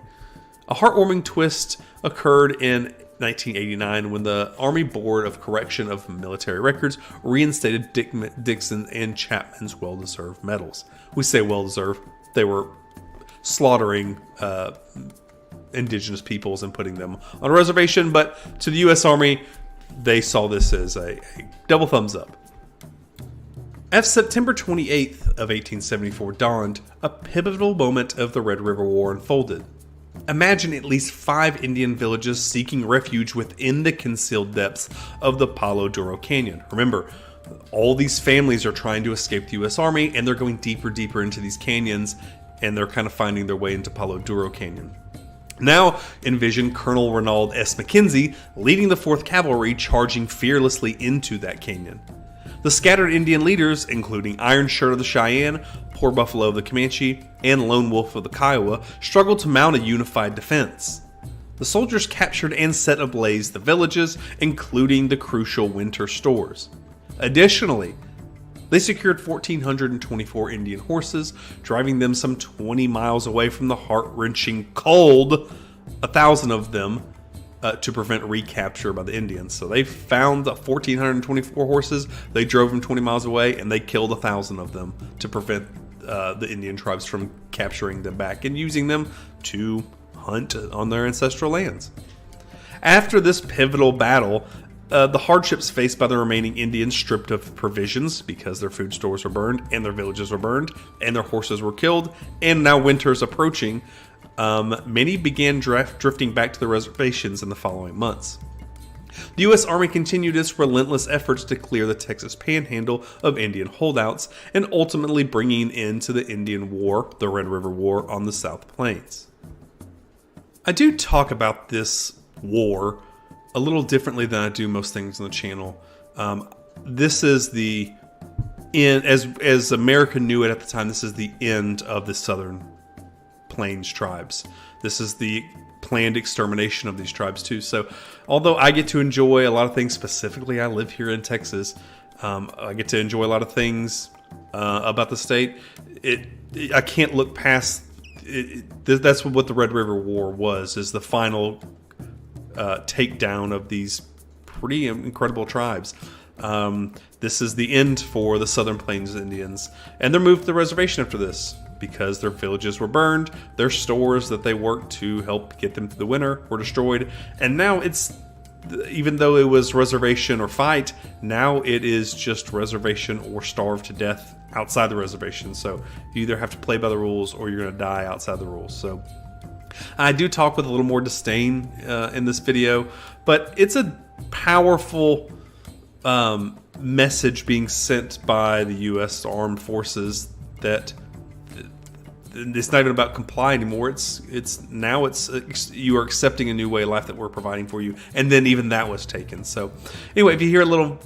A heartwarming twist occurred in 1989 when the Army Board of Correction of Military Records reinstated Dixon and Chapman's well-deserved medals. We say well-deserved. They were slaughtering indigenous peoples and putting them on a reservation, but to the U.S. Army, they saw this as a double thumbs up. As September 28th of 1874 dawned, a pivotal moment of the Red River War unfolded. Imagine at least 5 Indian villages seeking refuge within the concealed depths of the Palo Duro Canyon. Remember, all these families are trying to escape the U.S. Army, and they're going deeper into these canyons, and they're kind of finding their way into Palo Duro Canyon. Now envision Colonel Ronald S. McKenzie leading the 4th Cavalry charging fearlessly into that canyon. The scattered Indian leaders, including Iron Shirt of the Cheyenne, Poor Buffalo of the Comanche, and Lone Wolf of the Kiowa, struggled to mount a unified defense. The soldiers captured and set ablaze the villages, including the crucial winter stores. Additionally, they secured 1,424 Indian horses, driving them some 20 miles away from the heart-wrenching cold, 1,000 of them, to prevent recapture by the Indians. So they found the 1,424 horses, they drove them 20 miles away, and they killed 1,000 of them to prevent the Indian tribes from capturing them back and using them to hunt on their ancestral lands. After this pivotal battle, the hardships faced by the remaining Indians stripped of provisions because their food stores were burned and their villages were burned and their horses were killed, and now winter's approaching, many began drifting back to the reservations in the following months. The U.S. Army continued its relentless efforts to clear the Texas Panhandle of Indian holdouts and ultimately bringing an end to the Indian War, the Red River War, on the South Plains. I do talk about this war a little differently than I do most things on the channel. This is the end, as America knew it at the time, this is the end of the Southern Plains tribes. This is the planned extermination of these tribes too. So although I get to enjoy a lot of things, specifically I live here in Texas, I get to enjoy a lot of things about the state, I can't look past that's what the Red River War was, is the final takedown of these pretty incredible tribes. This is the end for the Southern Plains Indians, and they're moved to the reservation after this because their villages were burned, their stores that they worked to help get them through the winter were destroyed, and now it's, even though it was reservation or fight, now it is just reservation or starve to death outside the reservation. So you either have to play by the rules or you're going to die outside the rules. So I do talk with a little more disdain in this video, but it's a powerful message being sent by the U.S. Armed Forces that it's not even about comply anymore. It's you are accepting a new way of life that we're providing for you, and then even that was taken. So anyway, if you hear a little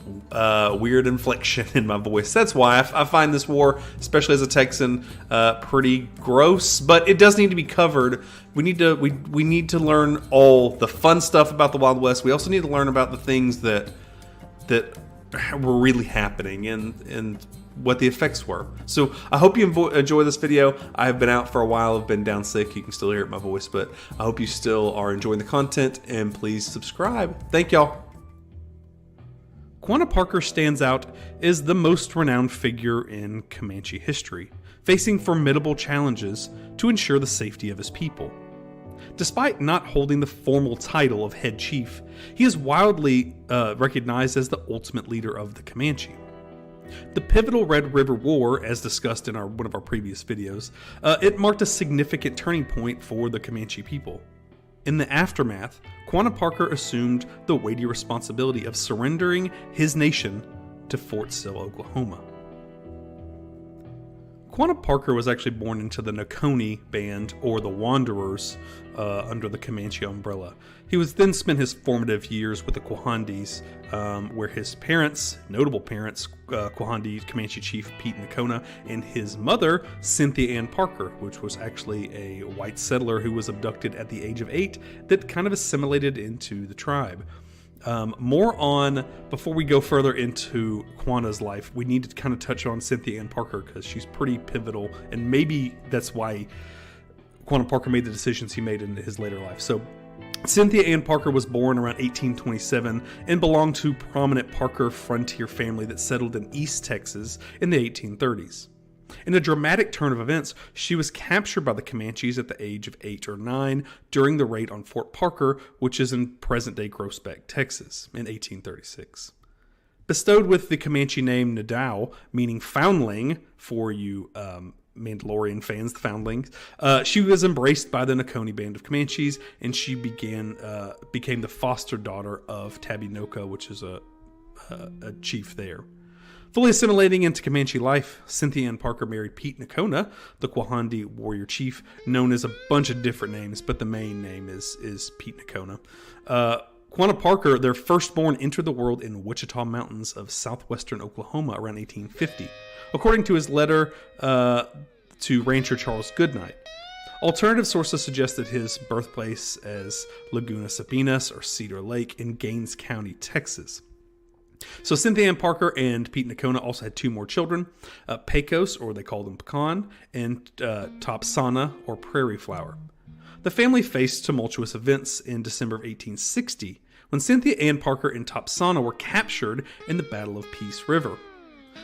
weird inflection in my voice, that's why. I find this war, especially as a Texan, pretty gross, but it does need to be covered. We need to learn all the fun stuff about the Wild West. We also need to learn about the things that were really happening and what the effects were. So I hope you enjoy this video. I've been out for a while. I've been down sick. You can still hear it in my voice, but I hope you still are enjoying the content, and please subscribe. Thank y'all. Quanah Parker stands out as the most renowned figure in Comanche history, facing formidable challenges to ensure the safety of his people. Despite not holding the formal title of head chief, he is widely recognized as the ultimate leader of the Comanche. The pivotal Red River War, as discussed in one of our previous videos, it marked a significant turning point for the Comanche people. In the aftermath, Quanah Parker assumed the weighty responsibility of surrendering his nation to Fort Sill, Oklahoma. Quanah Parker was actually born into the Noconi band, or the Wanderers, under the Comanche umbrella. He was then spent his formative years with the Quahandes, where his parents, notable parents, Quahande Comanche chief Pete Nocona, and his mother, Cynthia Ann Parker, which was actually a white settler who was abducted at the age of 8 that kind of assimilated into the tribe. Before we go further into Quanah's life, we need to kind of touch on Cynthia Ann Parker because she's pretty pivotal, and maybe that's why Quanah Parker made the decisions he made in his later life. So Cynthia Ann Parker was born around 1827 and belonged to prominent Parker frontier family that settled in East Texas in the 1830s. In a dramatic turn of events, she was captured by the Comanches at the age of 8 or 9 during the raid on Fort Parker, which is in present-day Groesbeck, Texas, in 1836. Bestowed with the Comanche name Nadeau, meaning foundling, for you Mandalorian fans, the foundlings, she was embraced by the Noconi band of Comanches, and she became the foster daughter of Tabinoka, which is a chief there. Fully assimilating into Comanche life, Cynthia Ann Parker married Pete Nocona, the Quahande warrior chief, known as a bunch of different names, but the main name is Pete Nocona. Quanah Parker, their firstborn, entered the world in Wichita Mountains of southwestern Oklahoma around 1850, according to his letter to rancher Charles Goodnight. Alternative sources suggested his birthplace as Laguna Sabinas or Cedar Lake in Gaines County, Texas. So Cynthia Ann Parker and Pete Nocona also had 2 more children, Pecos, or they called him Pecan, and Topsana, or Prairie Flower. The family faced tumultuous events in December of 1860, when Cynthia Ann Parker and Topsana were captured in the Battle of Peace River.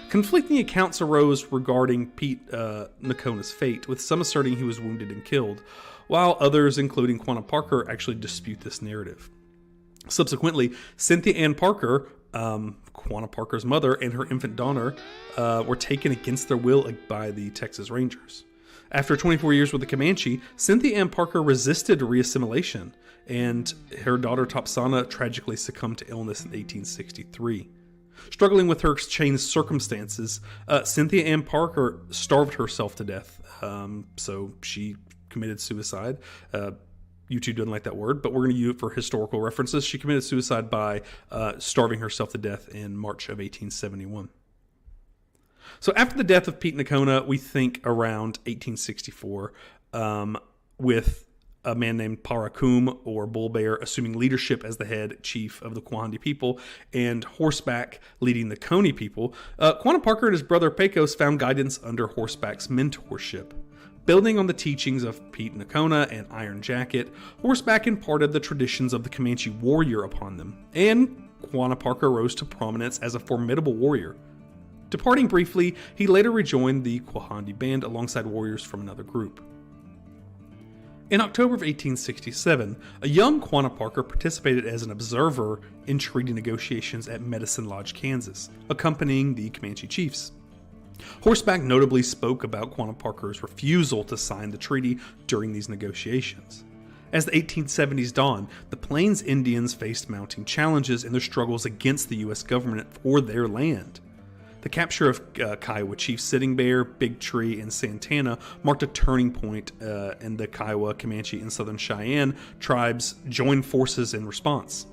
Conflicting accounts arose regarding Pete Nocona's fate, with some asserting he was wounded and killed, while others, including Quanah Parker, actually dispute this narrative. Subsequently, Cynthia Ann Parker, Quanah Parker's mother, and her infant daughter were taken against their will by the Texas Rangers. After 24 years with the Comanche, Cynthia Ann Parker resisted reassimilation, and her daughter Topsana tragically succumbed to illness in 1863. Struggling with her changed circumstances, Cynthia Ann Parker starved herself to death, so she committed suicide. YouTube doesn't like that word, but we're going to use it for historical references. She committed suicide by starving herself to death in March of 1871. So after the death of Pete Nocona, we think around 1864, with a man named Parakum, or Bull Bear, assuming leadership as the head chief of the Quahande people, and Horseback leading the Coney people, Quanah Parker and his brother Pecos found guidance under Horseback's mentorship. Building on the teachings of Pete Nakona and Iron Jacket, horseback imparted the traditions of the Comanche warrior upon them, and Quanah Parker rose to prominence as a formidable warrior. Departing briefly, he later rejoined the Quahandi band alongside warriors from another group. In October of 1867, a young Quanah Parker participated as an observer in treaty negotiations at Medicine Lodge, Kansas, accompanying the Comanche chiefs. Horseback notably spoke about Quanah Parker's refusal to sign the treaty during these negotiations. As the 1870s dawned, the Plains Indians faced mounting challenges in their struggles against the U.S. government for their land. The capture of Kiowa Chief Sitting Bear, Big Tree, and Santana marked a turning point in the Kiowa, Comanche, and Southern Cheyenne tribes joined forces in response.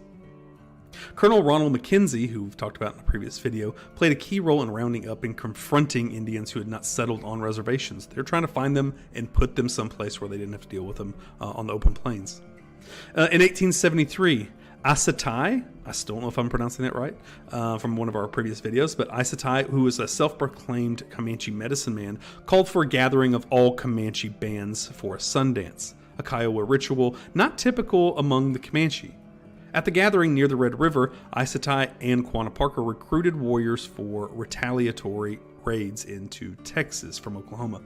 Colonel Ronald McKenzie, who we've talked about in a previous video, played a key role in rounding up and confronting Indians who had not settled on reservations. They're trying to find them and put them someplace where they didn't have to deal with them on the open plains. In 1873, Asatai, I still don't know if I'm pronouncing that right, from one of our previous videos, but Asatai, who is a self-proclaimed Comanche medicine man, called for a gathering of all Comanche bands for a Sundance, a Kiowa ritual not typical among the Comanche. At the gathering near the Red River, Asatai and Quanah Parker recruited warriors for retaliatory raids into Texas from Oklahoma.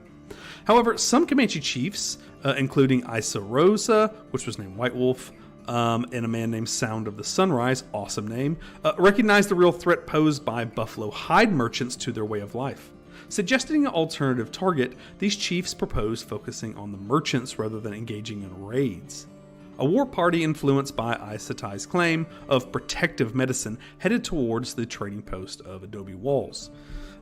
However, some Comanche chiefs, including Isa Rosa, which was named White Wolf, and a man named Sound of the Sunrise, awesome name, recognized the real threat posed by buffalo hide merchants to their way of life. Suggesting an alternative target, these chiefs proposed focusing on the merchants rather than engaging in raids. A war party influenced by Aisatai's claim of protective medicine headed towards the trading post of Adobe Walls.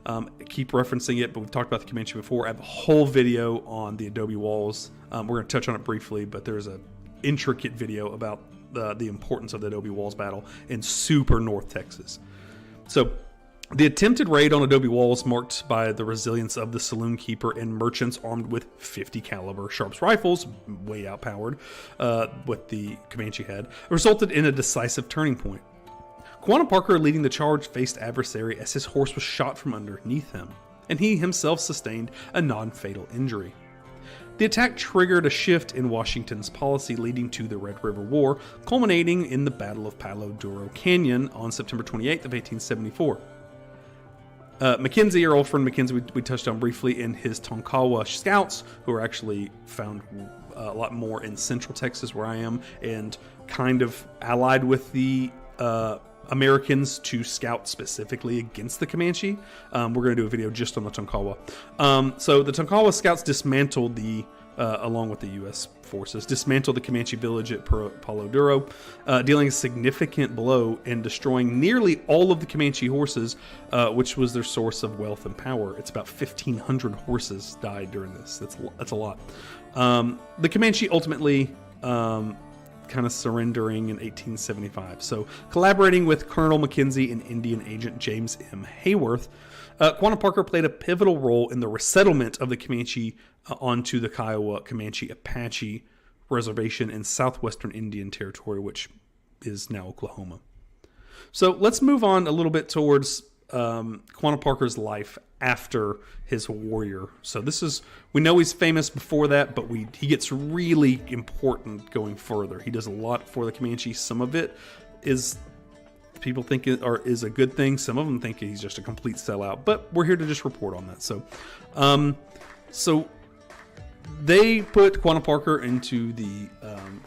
I keep referencing it, but we've talked about the Comanche before. I have a whole video on the Adobe Walls. We're going to touch on it briefly, but there's an intricate video about the importance of the Adobe Walls battle in super North Texas. So, the attempted raid on Adobe Walls, marked by the resilience of the saloon keeper and merchants armed with 50 caliber Sharps rifles, way outpowered what the Comanche had, resulted in a decisive turning point. Quanah Parker, leading the charge, faced adversary as his horse was shot from underneath him, and he himself sustained a non-fatal injury. The attack triggered a shift in Washington's policy, leading to the Red River War, culminating in the Battle of Palo Duro Canyon on September 28th of 1874. Mackenzie, our old friend Mackenzie, we touched on briefly in his Tonkawa Scouts, who are actually found a lot more in central Texas where I am, and kind of allied with the Americans to scout specifically against the Comanche. We're going to do a video just on the Tonkawa. So the Tonkawa Scouts dismantled along with the U.S. forces, dismantled the Comanche village at Palo Duro, dealing a significant blow and destroying nearly all of the Comanche horses, which was their source of wealth and power. It's about 1,500 horses died during this. That's a lot. The Comanche ultimately kind of surrendering in 1875. So, collaborating with Colonel Mackenzie and Indian agent James M. Hayworth, Quanah Parker played a pivotal role in the resettlement of the Comanche onto the Kiowa Comanche Apache Reservation in southwestern Indian Territory, which is now Oklahoma. So let's move on a little bit towards Quanah Parker's life after his warrior. So we know he's famous before that, but he gets really important going further. He does a lot for the Comanche. Some of it is people think is a good thing. Some of them think he's just a complete sellout, but we're here to just report on that. So they put Quanah Parker into the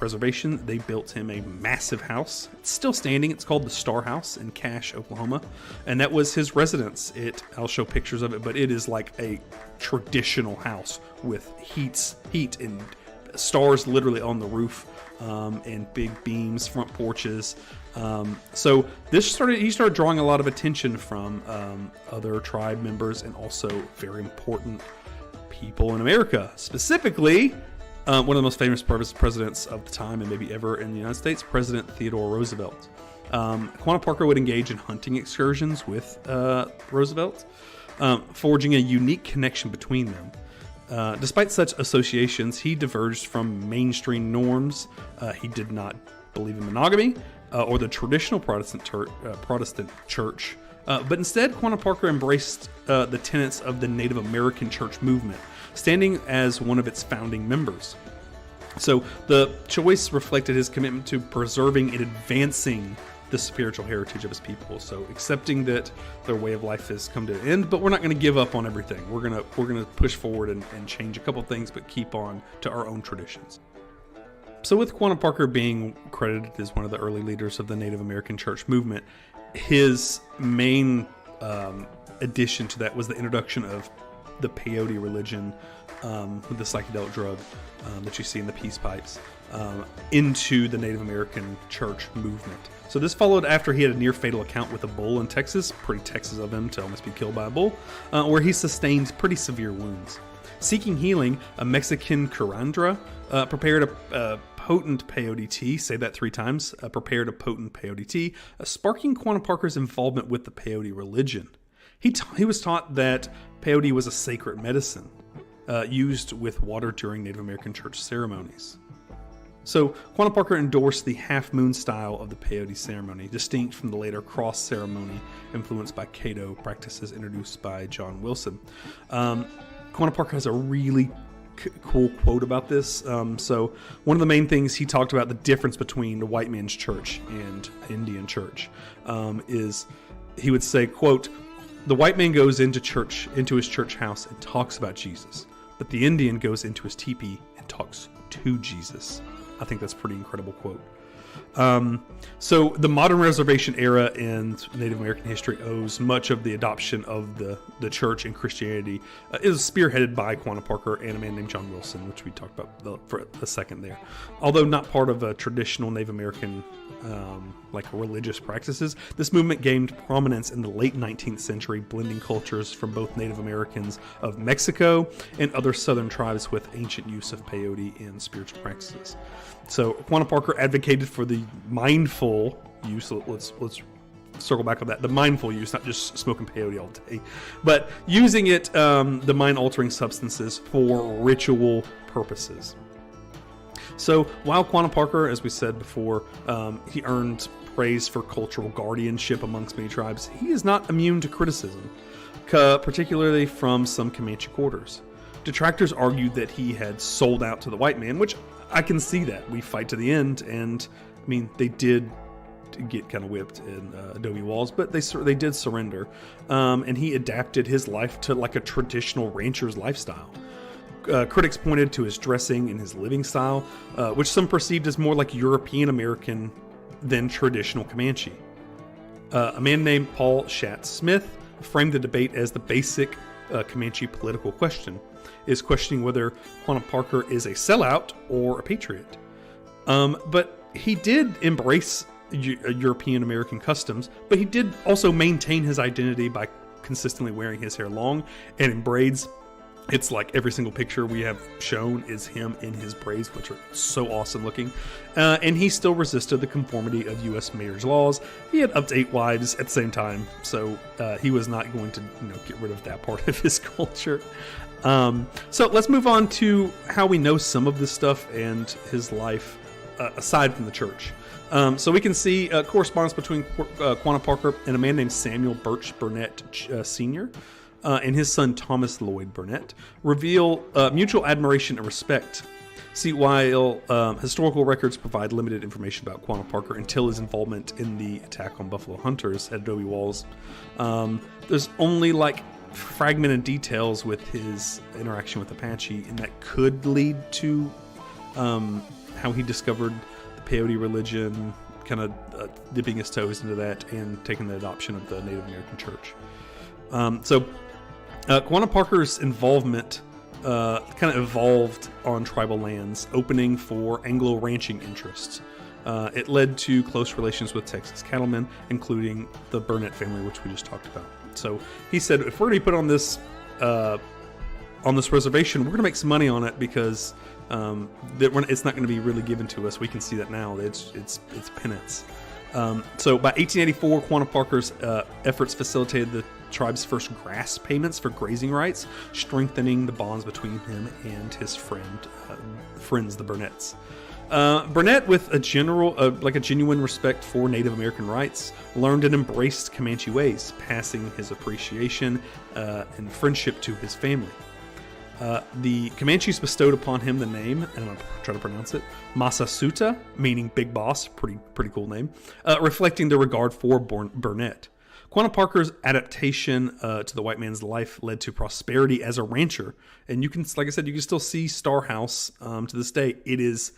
reservation. They built him a massive house. It's still standing. It's called the Star House in Cache, Oklahoma, and that was his residence. I'll show pictures of it, but it is like a traditional house with heat and stars literally on the roof, and big beams, front porches. So he started drawing a lot of attention from other tribe members and also very important people in America. Specifically, one of the most famous presidents of the time and maybe ever in the United States, President Theodore Roosevelt. Quanah Parker would engage in hunting excursions with Roosevelt, forging a unique connection between them. Despite such associations, he diverged from mainstream norms. He did not believe in monogamy or the traditional Protestant church, but instead, Quanah Parker embraced the tenets of the Native American church movement. standing as one of its founding members. So the choice reflected his commitment to preserving and advancing the spiritual heritage of his people. So accepting that their way of life has come to an end, but we're not going to give up on everything. We're gonna push forward and change a couple things, but keep on to our own traditions. So with Quanah Parker being credited as one of the early leaders of the Native American church movement, his main addition to that was the introduction of the peyote religion, with the psychedelic drug that you see in the peace pipes, into the Native American church movement. So this followed after he had a near fatal encounter with a bull in Texas, pretty Texas of him to almost be killed by a bull, where he sustained pretty severe wounds. Seeking healing, a Mexican curandera prepared a potent peyote tea, say that 3 times, prepared a potent peyote tea, sparking Quanah Parker's involvement with the peyote religion. He was taught that peyote was a sacred medicine, used with water during Native American church ceremonies. So Quanah Parker endorsed the half-moon style of the peyote ceremony, distinct from the later cross ceremony influenced by Caddo practices introduced by John Wilson. Quanah Parker has a really cool quote about this. So one of the main things he talked about, the difference between the white man's church and Indian church, is he would say, quote, "The white man goes into his church house and talks about Jesus, but the Indian goes into his teepee and talks to Jesus." I think that's a pretty incredible quote. So the modern reservation era in Native American history owes much of the adoption of the church and Christianity is spearheaded by Quanah Parker and a man named John Wilson, which we talked about for a second there. Although not part of a traditional Native American like religious practices, this movement gained prominence in the late 19th century, blending cultures from both Native Americans of Mexico and other southern tribes with ancient use of peyote in spiritual practices. So Quanah Parker advocated for the mindful use. Let's circle back on that. The mindful use, not just smoking peyote all day, but using it, the mind-altering substances, for ritual purposes. So while Quanah Parker, as we said before, he earned praise for cultural guardianship amongst many tribes, he is not immune to criticism, particularly from some Comanche quarters. Detractors argued that he had sold out to the white man, which I can see that. We fight to the end, and I mean, they did get kind of whipped in Adobe walls, but they did surrender, and he adapted his life to like a traditional rancher's lifestyle. Critics pointed to his dressing and his living style, which some perceived as more like European American than traditional Comanche. A man named Paul Schatz Smith framed the debate as the basic Comanche political question, is questioning whether Quanah Parker is a sellout or a patriot. But he did embrace European American customs, but he did also maintain his identity by consistently wearing his hair long and in braids. It's like every single picture we have shown is him in his braids, which are so awesome looking. And he still resisted the conformity of U.S. marriage laws. He had up to 8 wives at the same time, so he was not going to get rid of that part of his culture. So let's move on to how we know some of this stuff and his life aside from the church. So we can see correspondence between Quanah Parker and a man named Samuel Birch Burnett Sr., and his son Thomas Lloyd Burnett reveal mutual admiration and respect. See, while historical records provide limited information about Quanah Parker until his involvement in the attack on Buffalo Hunters at Adobe Walls, there's only like fragmented details with his interaction with Apache, and that could lead to how he discovered the peyote religion, kind of dipping his toes into that and taking the adoption of the Native American church. Quanah Parker's involvement kind of evolved on tribal lands, opening for Anglo ranching interests. It led to close relations with Texas cattlemen, including the Burnett family, which we just talked about. So he said, if we're going to be put on this reservation, we're going to make some money on it because it's not going to be really given to us. We can see that now. It's penance. So by 1884, Quanah Parker's efforts facilitated the tribe's first grass payments for grazing rights, strengthening the bonds between him and his friends, the Burnetts. Burnett, with a genuine respect for Native American rights, learned and embraced Comanche ways, passing his appreciation and friendship to his family. The Comanches bestowed upon him the name, and I'm going to try to pronounce it, Massasoit, meaning big boss, pretty cool name, reflecting their regard for Burnett. Quanah Parker's adaptation to the white man's life led to prosperity as a rancher, and you can, like I said, you can still see Star House to this day. It is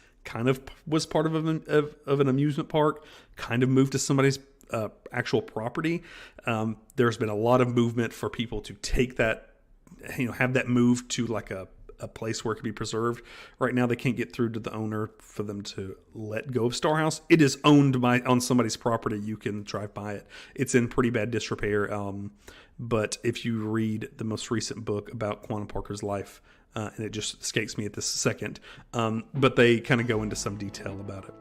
was part of an amusement park, kind of moved to somebody's actual property. There's been a lot of movement for people to take that, have that moved to like a place where it could be preserved. Right now, they can't get through to the owner for them to let go of Star House. It is owned on somebody's property. You can drive by it. It's in pretty bad disrepair. But if you read the most recent book about Quanah Parker's life, and it just escapes me at this second, but they kind of go into some detail about it.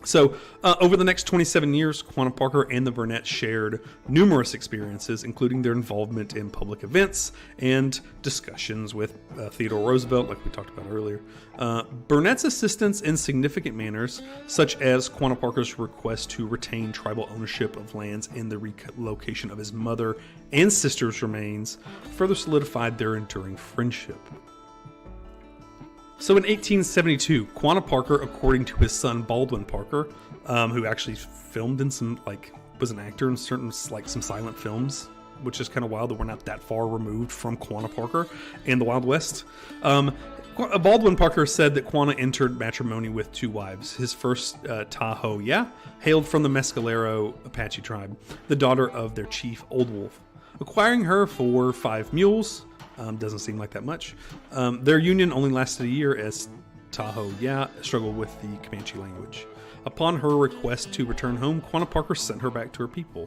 So, over the next 27 years, Quanah Parker and the Burnetts shared numerous experiences, including their involvement in public events and discussions with Theodore Roosevelt, like we talked about earlier. Burnett's assistance in significant manners, such as Quanah Parker's request to retain tribal ownership of lands and the relocation of his mother and sister's remains, further solidified their enduring friendship. So in 1872, Quanah Parker, according to his son Baldwin Parker, who actually filmed in some, was an actor in certain, some silent films, which is kind of wild that we're not that far removed from Quanah Parker and the Wild West. Baldwin Parker said that Quanah entered matrimony with 2 wives. His first, Tahoe hailed from the Mescalero Apache tribe, the daughter of their chief Old Wolf. Acquiring her for 5 mules, doesn't seem like that much. Their union only lasted a year as Tahoe struggled with the Comanche language. Upon her request to return home, Quanah Parker sent her back to her people.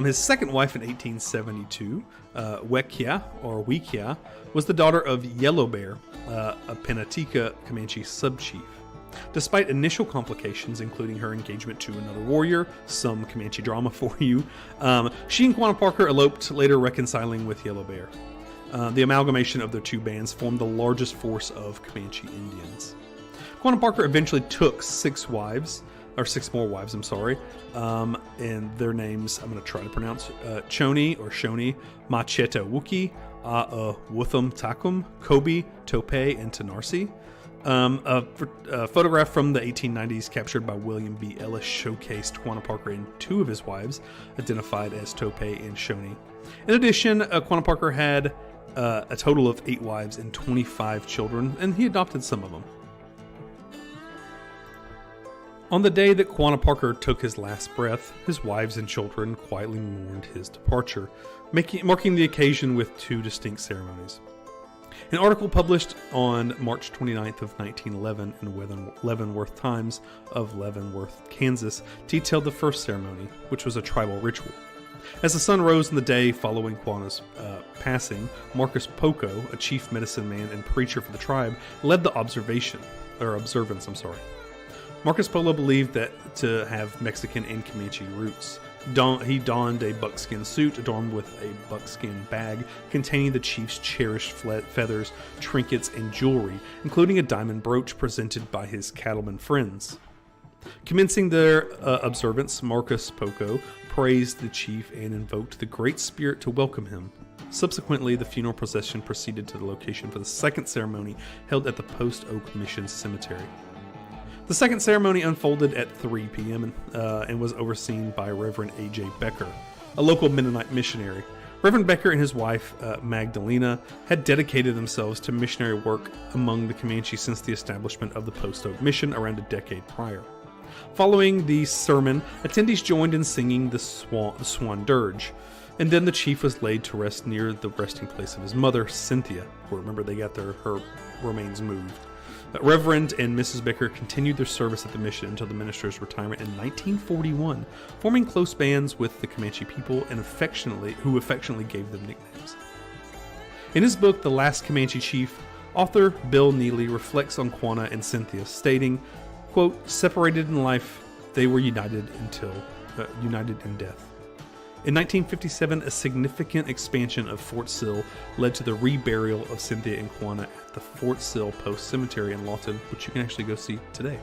His second wife in 1872, Wekia, was the daughter of Yellow Bear, a Pennatica Comanche sub-chief. Despite initial complications, including her engagement to another warrior, some Comanche drama for you, she and Quanah Parker eloped, later reconciling with Yellow Bear. The amalgamation of their 2 bands formed the largest force of Comanche Indians. Quanah Parker eventually took 6 more wives, and their names I'm going to try to pronounce: Shoni, Macheta Wookie, Wutham Takum, Kobe, Tope, and Tanarsi. A photograph from the 1890s captured by William B. Ellis showcased Quanah Parker and 2 of his wives, identified as Tope and Shoni. In addition, Quanah Parker had a total of 8 wives and 25 children, and he adopted some of them. On the day that Quanah Parker took his last breath, his wives and children quietly mourned his departure, marking the occasion with 2 distinct ceremonies. An article published on March 29th of 1911 in Leavenworth Times of Leavenworth, Kansas, detailed the first ceremony, which was a tribal ritual. As the sun rose in the day following Quanah's passing, Marcus Poco, a chief medicine man and preacher for the tribe, led the observance. Marcus Polo believed that to have Mexican and Comanche roots. He donned a buckskin suit adorned with a buckskin bag containing the chief's cherished feathers, trinkets, and jewelry, including a diamond brooch presented by his cattlemen friends. Commencing their observance, Marcus Poco praised the chief and invoked the Great Spirit to welcome him. Subsequently, the funeral procession proceeded to the location for the second ceremony held at the Post Oak Mission Cemetery. The second ceremony unfolded at 3 p.m. and was overseen by Reverend A.J. Becker, a local Mennonite missionary. Reverend Becker and his wife, Magdalena, had dedicated themselves to missionary work among the Comanche since the establishment of the Post Oak Mission around a decade prior. Following the sermon, attendees joined in singing the Swan Dirge, and then the chief was laid to rest near the resting place of his mother, Cynthia, where, remember, they got her remains moved. Reverend and Mrs. Becker continued their service at the mission until the minister's retirement in 1941, forming close bands with the Comanche people and who affectionately gave them nicknames. In his book, The Last Comanche Chief, author Bill Neely reflects on Quanah and Cynthia, stating, quote, "Separated in life, they were united in death." In 1957, a significant expansion of Fort Sill led to the reburial of Cynthia and Quanah at the Fort Sill Post Cemetery in Lawton, which you can actually go see today.